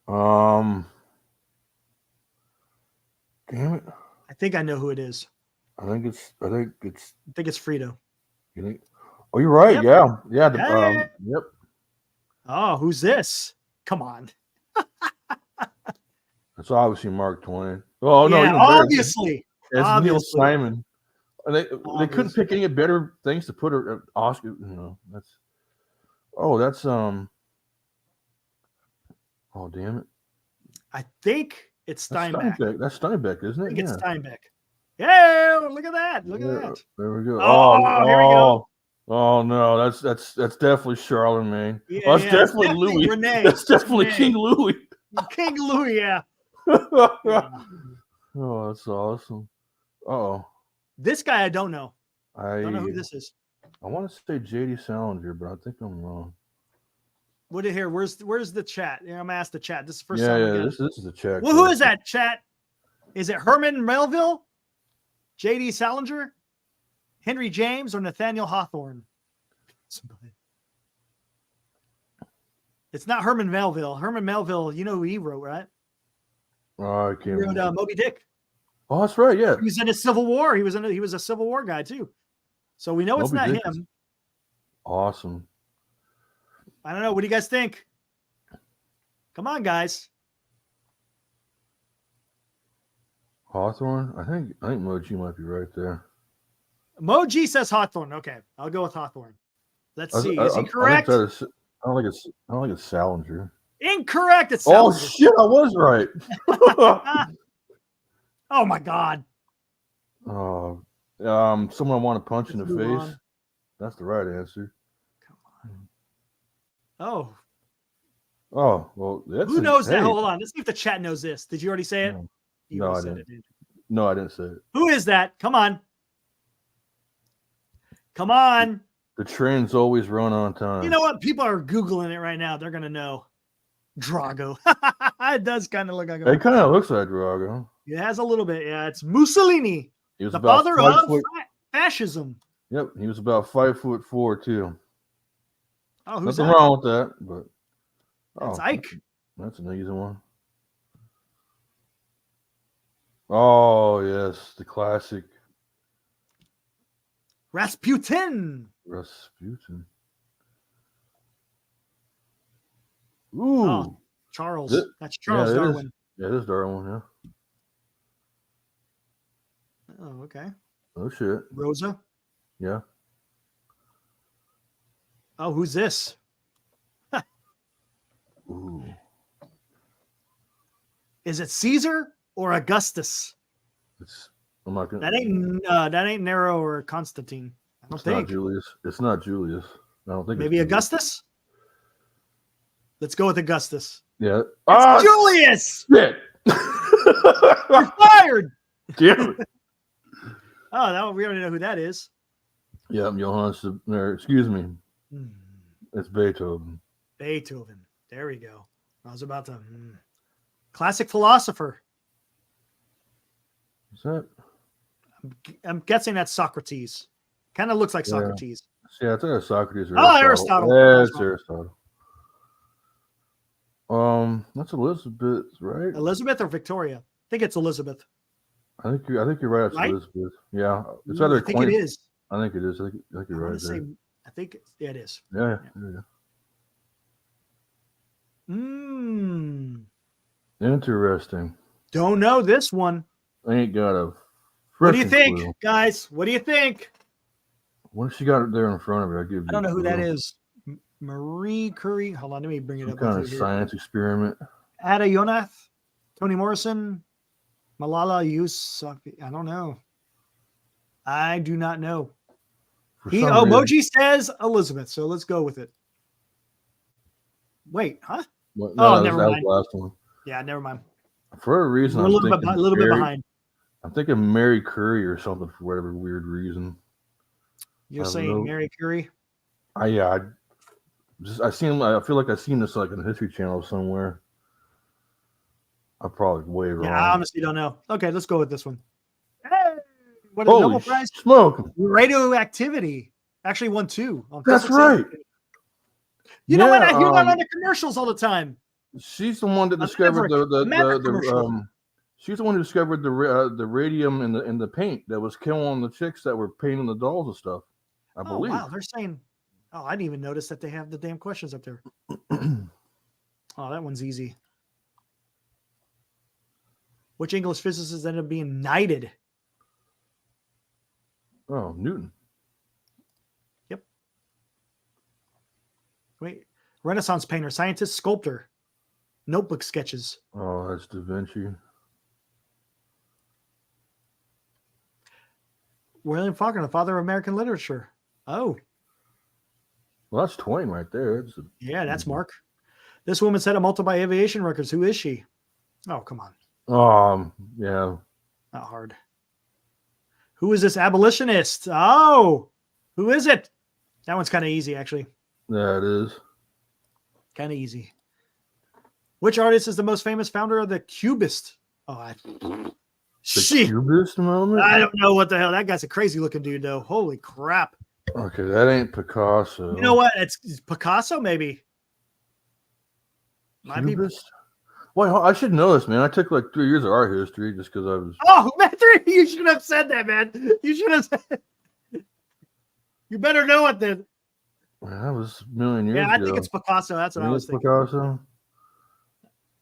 [SPEAKER 2] Damn it.
[SPEAKER 1] I think I know who it is.
[SPEAKER 2] I think it's
[SPEAKER 1] Frito.
[SPEAKER 2] You think? Oh, you're right.
[SPEAKER 1] Yep.
[SPEAKER 2] Yeah. Yep.
[SPEAKER 1] Oh, who's this? Come on.
[SPEAKER 2] That's obviously Mark Twain. Oh no,
[SPEAKER 1] yeah, obviously.
[SPEAKER 2] It's Neil Simon. And they couldn't pick any better things to put her Oscar. You know, that's. Oh, that's Oh, damn it.
[SPEAKER 1] I think it's Steinbeck.
[SPEAKER 2] That's Steinbeck, isn't it?
[SPEAKER 1] I think it's Steinbeck. Yeah, look at that. Look at that.
[SPEAKER 2] There we go.
[SPEAKER 1] Oh, here we go.
[SPEAKER 2] Oh no, that's definitely Charlemagne.
[SPEAKER 1] Yeah,
[SPEAKER 2] that's definitely Louis.
[SPEAKER 1] Renee.
[SPEAKER 2] That's definitely King Louis.
[SPEAKER 1] King Louis, yeah.
[SPEAKER 2] Oh, that's awesome. Oh.
[SPEAKER 1] This guy I don't know.
[SPEAKER 2] I
[SPEAKER 1] don't know who this is.
[SPEAKER 2] I want to say J.D. Salinger, but I think I'm wrong.
[SPEAKER 1] What did here? Where's the chat? Yeah, I'm gonna ask the chat. This is the first
[SPEAKER 2] time.
[SPEAKER 1] Yeah,
[SPEAKER 2] this is the chat.
[SPEAKER 1] Well, who is that chat? Is it Herman Melville, J.D. Salinger, Henry James, or Nathaniel Hawthorne? It's not Herman Melville. Herman Melville, you know who he wrote, right?
[SPEAKER 2] Oh, I
[SPEAKER 1] He
[SPEAKER 2] can't
[SPEAKER 1] wrote
[SPEAKER 2] remember.
[SPEAKER 1] Moby Dick.
[SPEAKER 2] Oh, that's right. Yeah.
[SPEAKER 1] He was in a Civil War. He was a Civil War guy too. So we know it's
[SPEAKER 2] Moby
[SPEAKER 1] not
[SPEAKER 2] Dick is
[SPEAKER 1] him.
[SPEAKER 2] awesome.
[SPEAKER 1] I don't know. What do you guys think? Come on, guys.
[SPEAKER 2] Hawthorne? I think Moji might be right there.
[SPEAKER 1] Moji says Hawthorne. Okay, I'll go with Hawthorne. Let's see. Is he
[SPEAKER 2] I
[SPEAKER 1] correct?
[SPEAKER 2] don't think it's Salinger.
[SPEAKER 1] Incorrect. It's
[SPEAKER 2] Oh
[SPEAKER 1] Salinger.
[SPEAKER 2] shit! I was right.
[SPEAKER 1] Oh my God.
[SPEAKER 2] Oh, someone I want to punch in the
[SPEAKER 1] Let's move
[SPEAKER 2] face.
[SPEAKER 1] on.
[SPEAKER 2] That's the right answer.
[SPEAKER 1] Oh,
[SPEAKER 2] Oh well, that's
[SPEAKER 1] who knows that?
[SPEAKER 2] hey.
[SPEAKER 1] Hold on. Let's see if the chat knows this. Did you already say it?
[SPEAKER 2] No.
[SPEAKER 1] You
[SPEAKER 2] No,
[SPEAKER 1] already
[SPEAKER 2] I
[SPEAKER 1] said
[SPEAKER 2] didn't.
[SPEAKER 1] it, didn't you?
[SPEAKER 2] No, I didn't say it.
[SPEAKER 1] Who is that? Come on. Come on.
[SPEAKER 2] The trains always run on time.
[SPEAKER 1] You know what? People are Googling it right now. They're going to know. Drago. It does kind of look like
[SPEAKER 2] It kind of looks like Drago.
[SPEAKER 1] It has a little bit. Yeah, it's Mussolini,
[SPEAKER 2] He was
[SPEAKER 1] the
[SPEAKER 2] about
[SPEAKER 1] father
[SPEAKER 2] 5
[SPEAKER 1] of
[SPEAKER 2] foot.
[SPEAKER 1] fascism.
[SPEAKER 2] Yep, he was about 5'4" too.
[SPEAKER 1] Oh, who's
[SPEAKER 2] Nothing
[SPEAKER 1] that?
[SPEAKER 2] wrong with that, but
[SPEAKER 1] That's Ike.
[SPEAKER 2] That's an easy one. Oh yes, the classic
[SPEAKER 1] Rasputin.
[SPEAKER 2] Rasputin. Ooh,
[SPEAKER 1] Oh, Charles.
[SPEAKER 2] Th-
[SPEAKER 1] That's Charles
[SPEAKER 2] it is.
[SPEAKER 1] Darwin.
[SPEAKER 2] Yeah, it is Darwin. Yeah.
[SPEAKER 1] Oh, okay.
[SPEAKER 2] Oh shit.
[SPEAKER 1] Rosa.
[SPEAKER 2] Yeah.
[SPEAKER 1] Oh, who's this?
[SPEAKER 2] Ooh.
[SPEAKER 1] Is it Caesar or Augustus?
[SPEAKER 2] I'm not gonna.
[SPEAKER 1] That ain't Nero or Constantine. I don't
[SPEAKER 2] It's not
[SPEAKER 1] think.
[SPEAKER 2] Julius. It's not Julius. I don't think.
[SPEAKER 1] Maybe
[SPEAKER 2] it's Julius.
[SPEAKER 1] Augustus. Let's go with Augustus.
[SPEAKER 2] Yeah.
[SPEAKER 1] It's Julius.
[SPEAKER 2] Shit.
[SPEAKER 1] You're fired.
[SPEAKER 2] Damn it.
[SPEAKER 1] Oh, we already know who that is.
[SPEAKER 2] Yeah, excuse me.
[SPEAKER 1] Hmm.
[SPEAKER 2] It's Beethoven.
[SPEAKER 1] Beethoven. There we go. I was about to. Classic philosopher.
[SPEAKER 2] Is that?
[SPEAKER 1] I'm guessing that's Socrates. Kind of looks like
[SPEAKER 2] Yeah.
[SPEAKER 1] Socrates.
[SPEAKER 2] Yeah, it's either Socrates or
[SPEAKER 1] Oh,
[SPEAKER 2] Aristotle.
[SPEAKER 1] Aristotle.
[SPEAKER 2] Yeah, it's
[SPEAKER 1] That's
[SPEAKER 2] Aristotle. That's Elizabeth, right?
[SPEAKER 1] Elizabeth or Victoria? I think it's Elizabeth.
[SPEAKER 2] I think you're right. It's
[SPEAKER 1] Right?
[SPEAKER 2] Elizabeth. Yeah, it's
[SPEAKER 1] Ooh,
[SPEAKER 2] either
[SPEAKER 1] I think it is.
[SPEAKER 2] I think it is. I think
[SPEAKER 1] I
[SPEAKER 2] you're
[SPEAKER 1] want
[SPEAKER 2] right
[SPEAKER 1] to
[SPEAKER 2] there.
[SPEAKER 1] say. I think it is.
[SPEAKER 2] Yeah. Interesting.
[SPEAKER 1] Don't know this one.
[SPEAKER 2] I ain't got a.
[SPEAKER 1] What do you
[SPEAKER 2] frickin'
[SPEAKER 1] think,
[SPEAKER 2] clue.
[SPEAKER 1] guys? What do you think?
[SPEAKER 2] What she got it there in front of her? I give you.
[SPEAKER 1] I don't know who
[SPEAKER 2] a
[SPEAKER 1] that
[SPEAKER 2] clue.
[SPEAKER 1] is. Marie Curie. Hold on, let me bring it
[SPEAKER 2] Some
[SPEAKER 1] up.
[SPEAKER 2] kind
[SPEAKER 1] with
[SPEAKER 2] of
[SPEAKER 1] you here.
[SPEAKER 2] science experiment.
[SPEAKER 1] Ada Yonath, Toni Morrison, Malala Yousafzai. I don't know. I do not know.
[SPEAKER 2] For some reason-
[SPEAKER 1] Moji says Elizabeth, so let's go with it. Wait, huh?
[SPEAKER 2] Well,
[SPEAKER 1] Oh,
[SPEAKER 2] that
[SPEAKER 1] never
[SPEAKER 2] was
[SPEAKER 1] mind.
[SPEAKER 2] the last one.
[SPEAKER 1] Yeah,
[SPEAKER 2] Yeah,
[SPEAKER 1] never mind.
[SPEAKER 2] For a reason,
[SPEAKER 1] We're a
[SPEAKER 2] I'm
[SPEAKER 1] little
[SPEAKER 2] thinking
[SPEAKER 1] bit
[SPEAKER 2] Mary-
[SPEAKER 1] behind.
[SPEAKER 2] I'm thinking Mary Curie or something for whatever weird reason.
[SPEAKER 1] You're
[SPEAKER 2] I don't
[SPEAKER 1] saying
[SPEAKER 2] know.
[SPEAKER 1] Mary Curie?
[SPEAKER 2] I feel like I've seen this like on the History Channel somewhere. I'm probably way wrong.
[SPEAKER 1] Yeah, I honestly don't know. Okay, let's go with this one. Hey, what a
[SPEAKER 2] Holy
[SPEAKER 1] Nobel Prize!
[SPEAKER 2] smoke!
[SPEAKER 1] Radioactivity actually won 2. On
[SPEAKER 2] That's
[SPEAKER 1] physics.
[SPEAKER 2] right.
[SPEAKER 1] You know what?
[SPEAKER 2] Yeah,
[SPEAKER 1] I hear that on the commercials all the time.
[SPEAKER 2] She's the one that
[SPEAKER 1] A
[SPEAKER 2] discovered
[SPEAKER 1] Maverick commercial.
[SPEAKER 2] she's the one who discovered the radium in the paint that was killing the chicks that were painting the dolls and stuff. I
[SPEAKER 1] Oh
[SPEAKER 2] believe.
[SPEAKER 1] wow, they're saying. Oh, I didn't even notice that they have the damn questions up there. Oh, that one's easy. Which English physicist ended up being knighted?
[SPEAKER 2] Oh, Newton.
[SPEAKER 1] Wait, Renaissance painter, scientist, sculptor, notebook sketches.
[SPEAKER 2] Oh, that's Da Vinci.
[SPEAKER 1] William Faulkner, the father of American literature. Oh,
[SPEAKER 2] Well, that's Twain right there.
[SPEAKER 1] yeah, that's Mark. This woman set a multiple aviation records. Who is she? Oh, come on.
[SPEAKER 2] Yeah.
[SPEAKER 1] Not hard. Who is this abolitionist? Oh, who is it? That one's kind of easy, actually.
[SPEAKER 2] Yeah, it is.
[SPEAKER 1] Kind of easy. Which artist is the most famous founder of the Cubist? Oh,
[SPEAKER 2] The
[SPEAKER 1] shit.
[SPEAKER 2] Cubist moment?
[SPEAKER 1] I don't know what the hell. That guy's a crazy looking dude, though. Holy crap.
[SPEAKER 2] Okay, that ain't Picasso.
[SPEAKER 1] You know what? It's Picasso, maybe. Might be.
[SPEAKER 2] Cubist? Well, I should know this, man. I took like 3 years of art history just because I was.
[SPEAKER 1] Oh, Matthew, you should have said that, man. You should have said. You better know it then.
[SPEAKER 2] Man, that was a million years ago.
[SPEAKER 1] Yeah, I think it's Picasso. That's what I was thinking.
[SPEAKER 2] Picasso.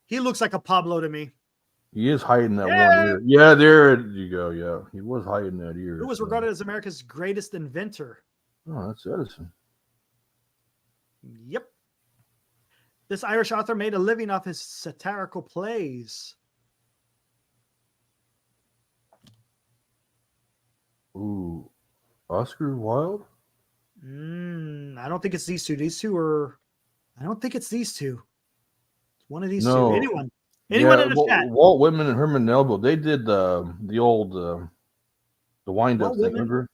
[SPEAKER 1] He looks like a Pablo to me.
[SPEAKER 2] He is hiding that one ear. Yeah, there you go. Yeah, he was hiding that ear.
[SPEAKER 1] Who was regarded as America's greatest inventor?
[SPEAKER 2] Oh, that's Edison.
[SPEAKER 1] Yep. This Irish author made a living off his satirical plays.
[SPEAKER 2] Ooh, Oscar Wilde?
[SPEAKER 1] I don't think it's these two. These two are. I don't think it's these two. It's one of these
[SPEAKER 2] No.
[SPEAKER 1] two. Anyone in the chat?
[SPEAKER 2] Walt Whitman and Herman Melville. They did the old the wind up
[SPEAKER 1] Walt
[SPEAKER 2] thing.
[SPEAKER 1] Whitman?
[SPEAKER 2] Remember?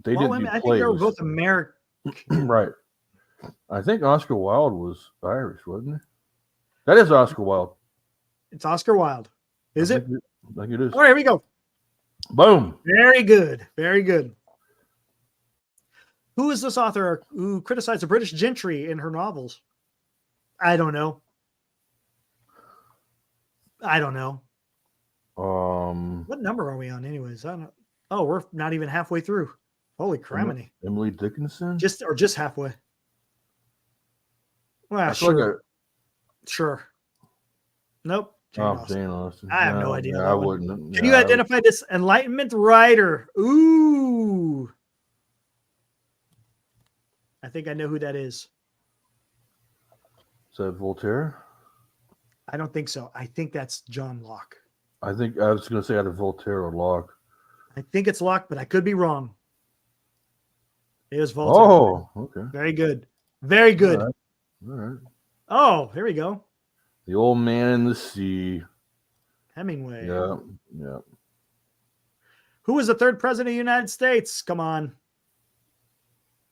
[SPEAKER 2] They
[SPEAKER 1] Well,
[SPEAKER 2] did.
[SPEAKER 1] I
[SPEAKER 2] Do
[SPEAKER 1] think they were
[SPEAKER 2] plays.
[SPEAKER 1] both American.
[SPEAKER 2] Right. I think Oscar Wilde was Irish, wasn't he? That is Oscar Wilde.
[SPEAKER 1] It's Oscar Wilde. Is it?
[SPEAKER 2] I think it is.
[SPEAKER 1] All right, here we go.
[SPEAKER 2] Boom.
[SPEAKER 1] Very good. Very good. Who is this author who criticized the British gentry in her novels? I don't know. What number are we on, anyways? I don't know. Oh, we're not even halfway through. Holy criminy.
[SPEAKER 2] Emily Dickinson?
[SPEAKER 1] Just halfway. Well,
[SPEAKER 2] I feel like
[SPEAKER 1] sure. Nope. Jane Austen.
[SPEAKER 2] Jane Austen.
[SPEAKER 1] I have no idea.
[SPEAKER 2] Yeah, I wouldn't.
[SPEAKER 1] Can you identify this Enlightenment writer? Ooh. I think I know who that is.
[SPEAKER 2] Is that Voltaire?
[SPEAKER 1] I don't think so. I think that's John Locke.
[SPEAKER 2] I think I was going to say either Voltaire or Locke.
[SPEAKER 1] I think it's Locke, but I could be wrong. It is Voltaire.
[SPEAKER 2] Oh, okay.
[SPEAKER 1] Very good. Very good.
[SPEAKER 2] All right.
[SPEAKER 1] Oh, here we go.
[SPEAKER 2] The Old Man in the Sea.
[SPEAKER 1] Hemingway.
[SPEAKER 2] Yeah.
[SPEAKER 1] Who was the third president of the United States? Come on.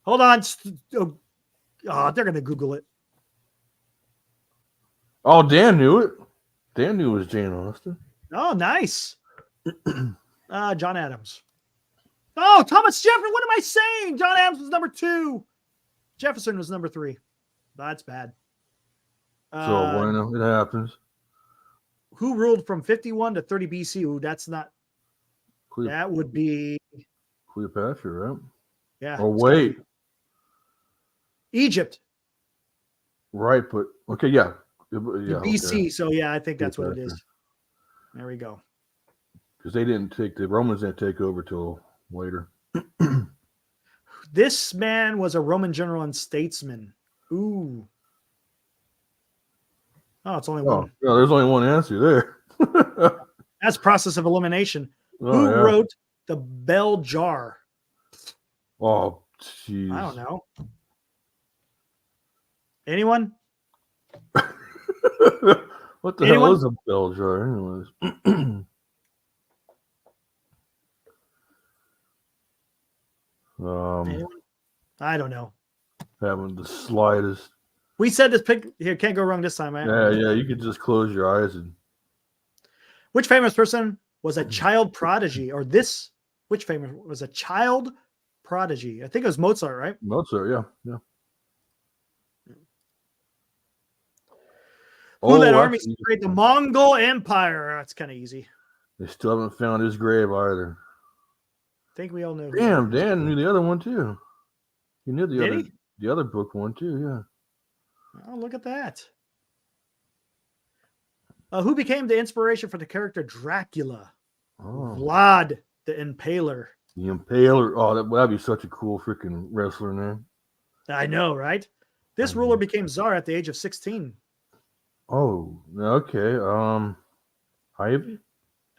[SPEAKER 1] Hold on. Oh, they're going to Google it.
[SPEAKER 2] Oh, Dan knew it. Dan knew it was Jane Austen.
[SPEAKER 1] Oh, nice. John Adams. Oh, Thomas Jefferson. What am I saying? John Adams was number 2. Jefferson was number 3. That's bad.
[SPEAKER 2] So, bueno, it happens.
[SPEAKER 1] Who ruled from 51 to 30 BC? Ooh, that's not. That would be
[SPEAKER 2] Cleopatra, right?
[SPEAKER 1] Yeah.
[SPEAKER 2] Oh, wait.
[SPEAKER 1] Egypt.
[SPEAKER 2] Right, but okay, yeah.
[SPEAKER 1] BC.
[SPEAKER 2] Okay.
[SPEAKER 1] So, yeah, I think that's what it is. There we go.
[SPEAKER 2] Because the Romans didn't take over till later.
[SPEAKER 1] This man was a Roman general and statesman. Ooh. Oh, it's only one.
[SPEAKER 2] Yeah, there's only one answer there.
[SPEAKER 1] That's process of elimination.
[SPEAKER 2] Oh,
[SPEAKER 1] Who wrote the Bell Jar?
[SPEAKER 2] Oh, jeez.
[SPEAKER 1] I don't know. Anyone?
[SPEAKER 2] What the hell is a bell jar, anyways?
[SPEAKER 1] Anyone? I don't know.
[SPEAKER 2] Having the slightest.
[SPEAKER 1] We said this pick here can't go wrong this time, right?
[SPEAKER 2] Yeah. You could just close your eyes and.
[SPEAKER 1] Which famous person was a child prodigy, or this? Which famous was a child prodigy? I think it was Mozart, right?
[SPEAKER 2] Mozart, yeah.
[SPEAKER 1] Who led armies to create the Mongol Empire? That's kind of easy.
[SPEAKER 2] They still haven't found his grave either.
[SPEAKER 1] I think we all know.
[SPEAKER 2] Damn, Dan knew the other one too. He knew the other book one too, yeah.
[SPEAKER 1] Oh, look at that. Who became the inspiration for the character Dracula?
[SPEAKER 2] Oh.
[SPEAKER 1] Vlad the Impaler.
[SPEAKER 2] The Impaler. Oh, that'd be such a cool freaking wrestler name.
[SPEAKER 1] I know, right? This ruler became czar at the age of 16.
[SPEAKER 2] Oh, okay. Ivan?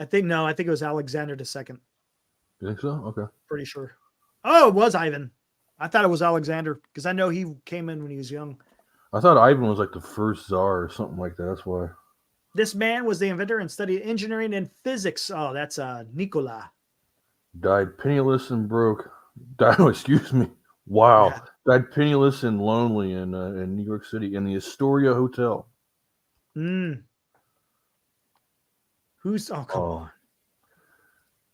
[SPEAKER 1] I think it was Alexander II.
[SPEAKER 2] You think so? Okay.
[SPEAKER 1] Pretty sure. Oh, it was Ivan. I thought it was Alexander because I know he came in when he was young.
[SPEAKER 2] I thought Ivan was like the first czar or something like that. That's why.
[SPEAKER 1] This man was the inventor and studied engineering and physics. Oh, that's Nikola.
[SPEAKER 2] Died penniless and broke. Excuse me. Wow. Yeah. Died penniless and lonely in New York City in the Astoria Hotel.
[SPEAKER 1] Who's? Oh, come on.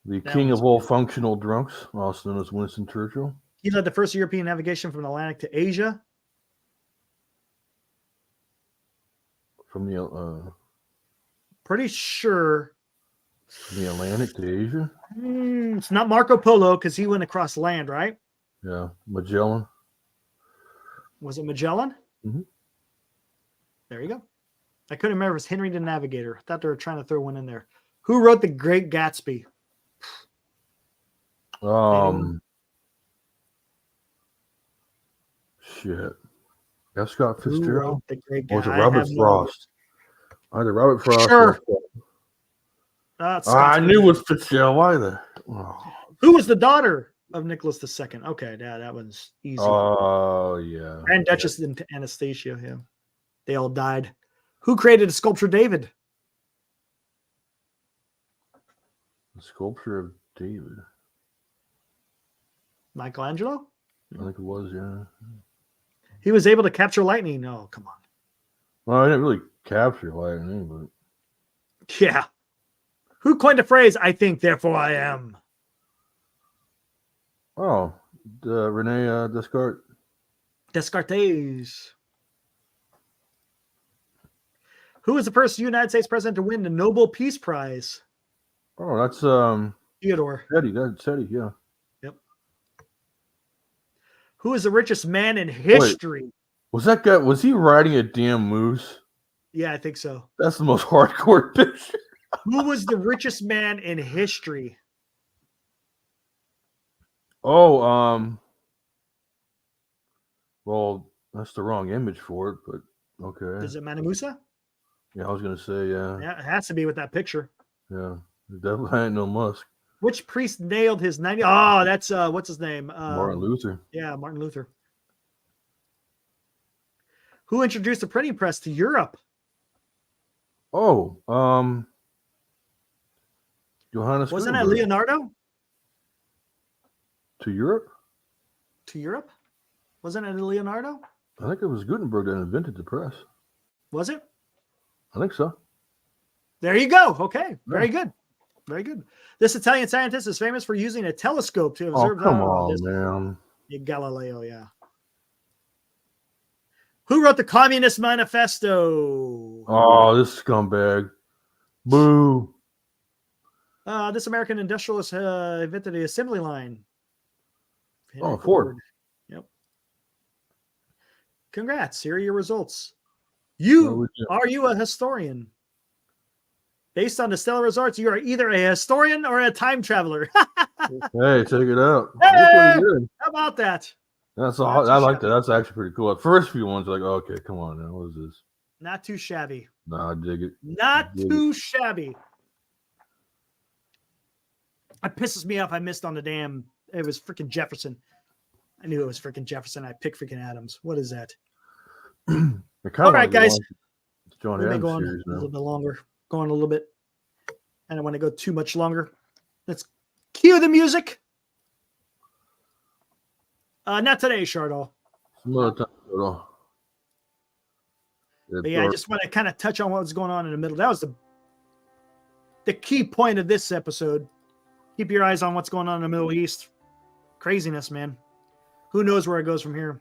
[SPEAKER 2] The king of all functional drunks, also known as Winston Churchill.
[SPEAKER 1] He led the first European navigation from the Atlantic to Asia.
[SPEAKER 2] from the
[SPEAKER 1] Pretty sure
[SPEAKER 2] Atlantic to Asia.
[SPEAKER 1] it's not Marco Polo because he went across land, right?
[SPEAKER 2] Yeah, Magellan.
[SPEAKER 1] Was it Magellan?
[SPEAKER 2] Mm-hmm.
[SPEAKER 1] There you go. I couldn't remember. It was Henry the Navigator. I thought they were trying to throw one in there. Who wrote The Great Gatsby? Anyone?
[SPEAKER 2] Shit. F. Scott
[SPEAKER 1] Who
[SPEAKER 2] Fitzgerald.
[SPEAKER 1] wrote The Great Gatsby?
[SPEAKER 2] Or was it Robert Frost? Either Robert Frost.
[SPEAKER 1] Sure.
[SPEAKER 2] I knew it was Fitzgerald. Why the? Oh.
[SPEAKER 1] Who was the daughter of Nicholas II? Okay, yeah, that one's easy.
[SPEAKER 2] Oh, yeah.
[SPEAKER 1] Grand Duchess and Anastasia. Yeah, they all died. Who created the sculpture David?
[SPEAKER 2] The sculpture of David.
[SPEAKER 1] Michelangelo?
[SPEAKER 2] I think it was, yeah.
[SPEAKER 1] He was able to capture lightning. Oh, come on.
[SPEAKER 2] Well, I didn't really capture lightning, but
[SPEAKER 1] Yeah. Who coined the phrase, I think, therefore I am?
[SPEAKER 2] oh, Rene Descartes.
[SPEAKER 1] Descartes. Who was the first United States president to win the Nobel Peace Prize?
[SPEAKER 2] Oh, that's
[SPEAKER 1] Theodore.
[SPEAKER 2] SETI. That's SETI, yeah.
[SPEAKER 1] Yep. Who is the richest man in history?
[SPEAKER 2] Was that guy? Was he riding a damn moose?
[SPEAKER 1] Yeah, I think so.
[SPEAKER 2] That's the most hardcore picture.
[SPEAKER 1] Who was the richest man in history?
[SPEAKER 2] Oh, well, that's the wrong image for it, but okay.
[SPEAKER 1] Is it Manny Musa?
[SPEAKER 2] Yeah, I was gonna say, yeah.
[SPEAKER 1] Yeah, it has to be with that picture.
[SPEAKER 2] Yeah, it definitely ain't no Musk.
[SPEAKER 1] Which priest nailed his 90? Oh, that's what's his name?
[SPEAKER 2] Martin Luther.
[SPEAKER 1] Yeah, Martin Luther. Who introduced the printing press to Europe?
[SPEAKER 2] Oh, Johannes.
[SPEAKER 1] Wasn't that
[SPEAKER 2] Gutenberg.
[SPEAKER 1] Leonardo?
[SPEAKER 2] To Europe?
[SPEAKER 1] To Europe? Wasn't it Leonardo?
[SPEAKER 2] I think it was Gutenberg that invented the press.
[SPEAKER 1] Was it?
[SPEAKER 2] I think so.
[SPEAKER 1] There you go. Okay, very good. Very good. This Italian scientist is famous for using a telescope to observe.
[SPEAKER 2] Oh, come on, man.
[SPEAKER 1] Galileo, yeah. Who wrote the Communist Manifesto?
[SPEAKER 2] Oh, this scumbag. Boo.
[SPEAKER 1] This American industrialist invented the assembly line.
[SPEAKER 2] Oh, Ford.
[SPEAKER 1] Yep. Congrats. Here are your results. Are you a historian? Based on the stellar results, you are either a historian or a time traveler.
[SPEAKER 2] Hey, check it out.
[SPEAKER 1] Hey,
[SPEAKER 2] That's pretty good.
[SPEAKER 1] how about that?
[SPEAKER 2] That's all. I like that. That's actually pretty cool. The first few ones are like, okay, come on now. What is this?
[SPEAKER 1] Not too shabby.
[SPEAKER 2] Nah, I dig it.
[SPEAKER 1] Not too shabby. It pisses me off. I missed on the damn. It was freaking Jefferson. I knew it was freaking Jefferson. I picked freaking Adams. What is that? All right, guys.
[SPEAKER 2] It's John
[SPEAKER 1] We're
[SPEAKER 2] Adams
[SPEAKER 1] going
[SPEAKER 2] series
[SPEAKER 1] a
[SPEAKER 2] now.
[SPEAKER 1] little bit longer. Going a little bit. I don't want to go too much longer. Let's cue the music. Not today, Shardall.
[SPEAKER 2] Some other time at all.
[SPEAKER 1] But yeah, I just want to kind of touch on what's going on in the middle. That was the key point of this episode. Keep your eyes on what's going on in the Middle East. Craziness, man. Who knows where it goes from here?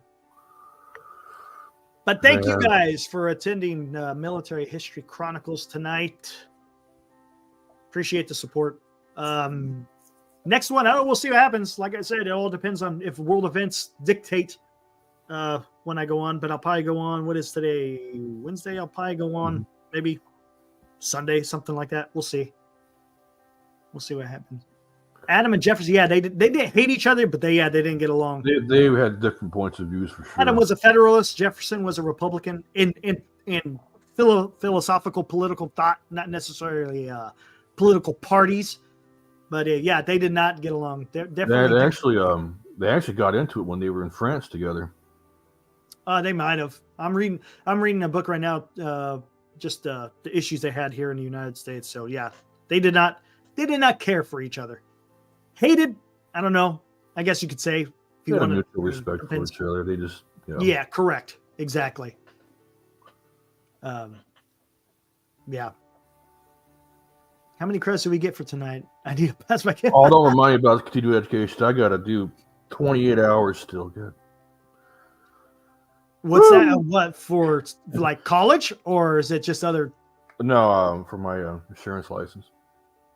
[SPEAKER 1] But thank you guys for attending Military History Chronicles tonight. Appreciate the support. Next one, we'll see what happens. Like I said, it all depends on if world events dictate when I go on. But I'll probably go on. What is today? Wednesday? I'll probably go on maybe Sunday, something like that. We'll see. We'll see what happens. Adam and Jefferson, yeah, they did hate each other, but they didn't get along.
[SPEAKER 2] They had different points of views for sure.
[SPEAKER 1] Adam was a Federalist. Jefferson was a Republican in philosophical political thought, not necessarily political parties. But yeah, they did not get along. They actually got into it when they were in France together. They might have. I'm reading a book right now, just the issues they had here in the United States. So yeah, they did not care for each other. Hated, I don't know. I guess you could say. If you
[SPEAKER 2] They had
[SPEAKER 1] want
[SPEAKER 2] mutual respect for each other. They just
[SPEAKER 1] Yeah, correct. Exactly. Yeah. How many credits do we get for tonight? I need to pass my kid.
[SPEAKER 2] Oh, don't remind me about continuing education. I got to do 28 hours still. Good.
[SPEAKER 1] What's
[SPEAKER 2] Woo!
[SPEAKER 1] that? What for? Like college, or is it just other?
[SPEAKER 2] No, for my insurance license.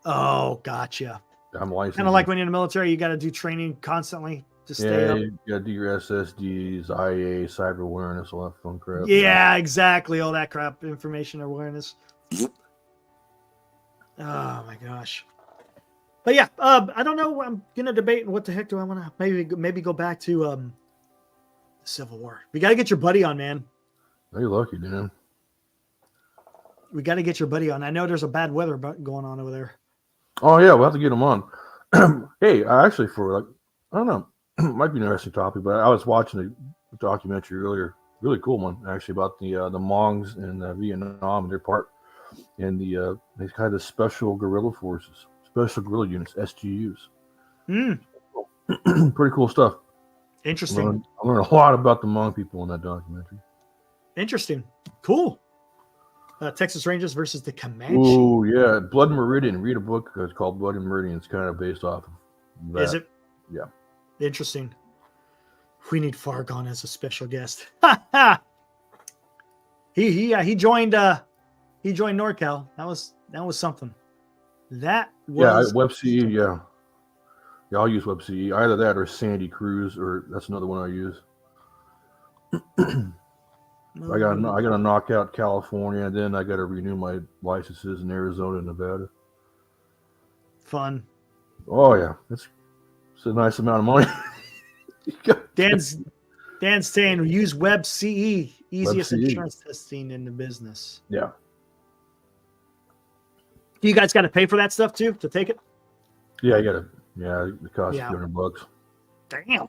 [SPEAKER 1] Oh, gotcha.
[SPEAKER 2] I'm licensed.
[SPEAKER 1] Kind of like when you're in the military, you got to do training constantly to stay up.
[SPEAKER 2] You gotta do your SSDs, IA, cyber awareness, all that fun crap.
[SPEAKER 1] Yeah, exactly. All that crap, information awareness. Oh my gosh. But yeah, I don't know. I'm gonna debate what the heck do I want to maybe go back to the Civil War. We got to get your buddy on, man.
[SPEAKER 2] You're lucky, Dan.
[SPEAKER 1] We got to get your buddy on. I know there's a bad weather going on over there.
[SPEAKER 2] Oh yeah, we'll have to get him on. Hey, actually, for like, I don't know, might be an interesting topic, but I was watching a documentary earlier, really cool one actually, about the Mongs in Vietnam and their part in they had the special guerrilla forces, special guerrilla units, SGUs. Pretty cool stuff.
[SPEAKER 1] Interesting.
[SPEAKER 2] I learned a lot about the Hmong people in that documentary.
[SPEAKER 1] Interesting. Cool. Texas Rangers versus the Comanche.
[SPEAKER 2] Oh yeah, Blood Meridian. Read a book. It's called Blood and Meridian. It's kind of based off of that.
[SPEAKER 1] Is it?
[SPEAKER 2] Yeah.
[SPEAKER 1] Interesting. We need Fargon as a special guest. He joined NorCal. That was something. That was
[SPEAKER 2] WebCE. Yeah, I'll use WebCE. Either that or Sandy Cruz, or that's another one I use. I got to knock out California, and then I got to renew my licenses in Arizona and Nevada.
[SPEAKER 1] Fun.
[SPEAKER 2] Oh yeah, it's a nice amount of money.
[SPEAKER 1] Dan's saying use WebCE, easiest
[SPEAKER 2] WebCE.
[SPEAKER 1] insurance testing in the business.
[SPEAKER 2] Yeah.
[SPEAKER 1] You guys got to pay for that stuff too to take it?
[SPEAKER 2] Yeah, you got to. Yeah, it costs
[SPEAKER 1] Yeah.
[SPEAKER 2] $200.
[SPEAKER 1] Damn.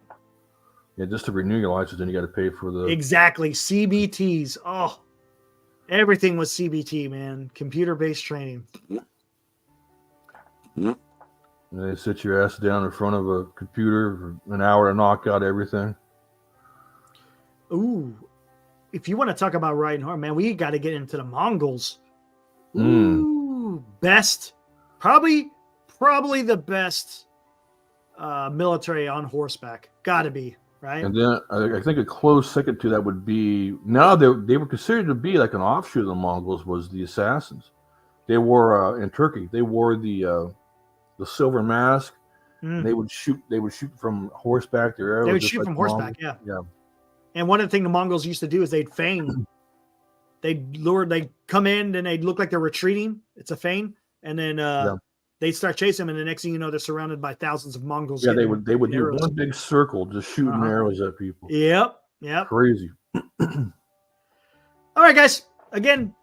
[SPEAKER 2] Yeah, just to renew your license, then you got to pay for the
[SPEAKER 1] Exactly. CBTs. Oh, everything was CBT, man. Computer-based training.
[SPEAKER 2] And they sit your ass down in front of a computer for an hour to knock out everything.
[SPEAKER 1] Ooh. If you want to talk about riding hard, man, we got to get into the Mongols. Ooh. Best. Probably the best military on horseback. Gotta be, right?
[SPEAKER 2] And then I think a close second to that would be, now they were considered to be like an offshoot of the Mongols, was the assassins. They wore in Turkey. They wore the silver mask. They would shoot from horseback. Their arrows
[SPEAKER 1] They would
[SPEAKER 2] just
[SPEAKER 1] shoot
[SPEAKER 2] like
[SPEAKER 1] from
[SPEAKER 2] the
[SPEAKER 1] horseback,
[SPEAKER 2] Mongols.
[SPEAKER 1] yeah. And one of the things the Mongols used to do is they'd feign. They'd come in and they'd look like they're retreating. It's a feign. And then they'd start chasing them. And the next thing you know, they're surrounded by thousands of Mongols.
[SPEAKER 2] Yeah, they would do
[SPEAKER 1] arrows.
[SPEAKER 2] one big circle just shooting arrows at people.
[SPEAKER 1] Yep.
[SPEAKER 2] Crazy.
[SPEAKER 1] All right, guys. Again,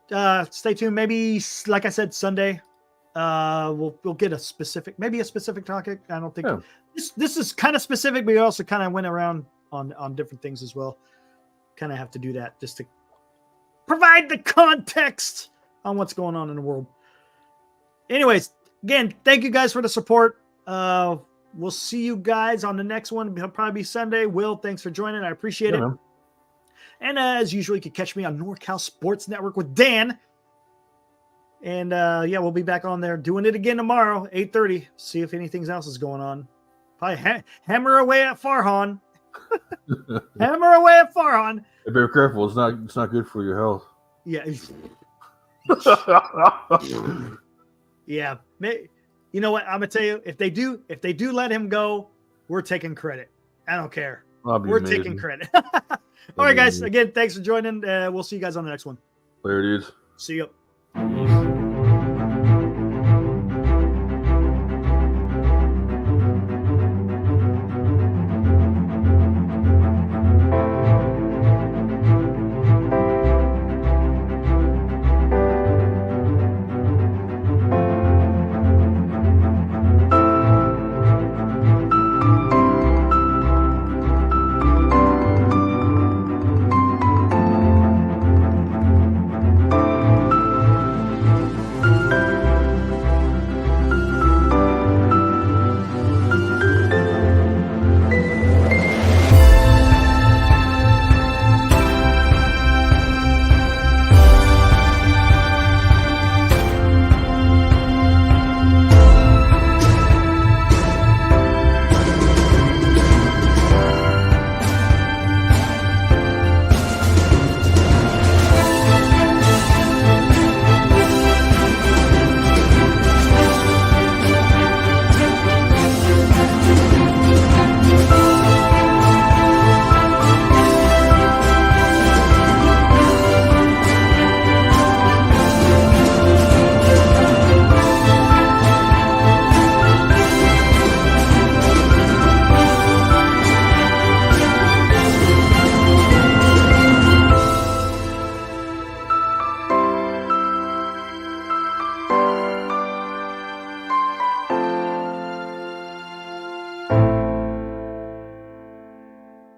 [SPEAKER 1] stay tuned. Maybe, like I said, Sunday, we'll get a specific topic. I don't think this is kind of specific, but we also kind of went around on different things as well. Kind of have to do that just to provide the context on what's going on in the world. Anyways, again, thank you guys for the support. We'll see you guys on the next one. It'll probably be Sunday. Will, thanks for joining. I appreciate it.
[SPEAKER 2] Man.
[SPEAKER 1] And as usual, you can catch me on NorCal Sports Network with Dan. And we'll be back on there doing it again tomorrow, 8:30. See if anything else is going on. Probably hammer away at Farhan. Hammer away at Farhan.
[SPEAKER 2] Hey, be careful. It's not good for your health.
[SPEAKER 1] Yeah. Yeah. You know what? I'm gonna tell you, if they do let him go, we're taking credit. I don't care. We're
[SPEAKER 2] amazing.
[SPEAKER 1] taking credit. All right, guys. Again, thanks for joining. We'll see you guys on the next one.
[SPEAKER 2] There it is.
[SPEAKER 1] See you.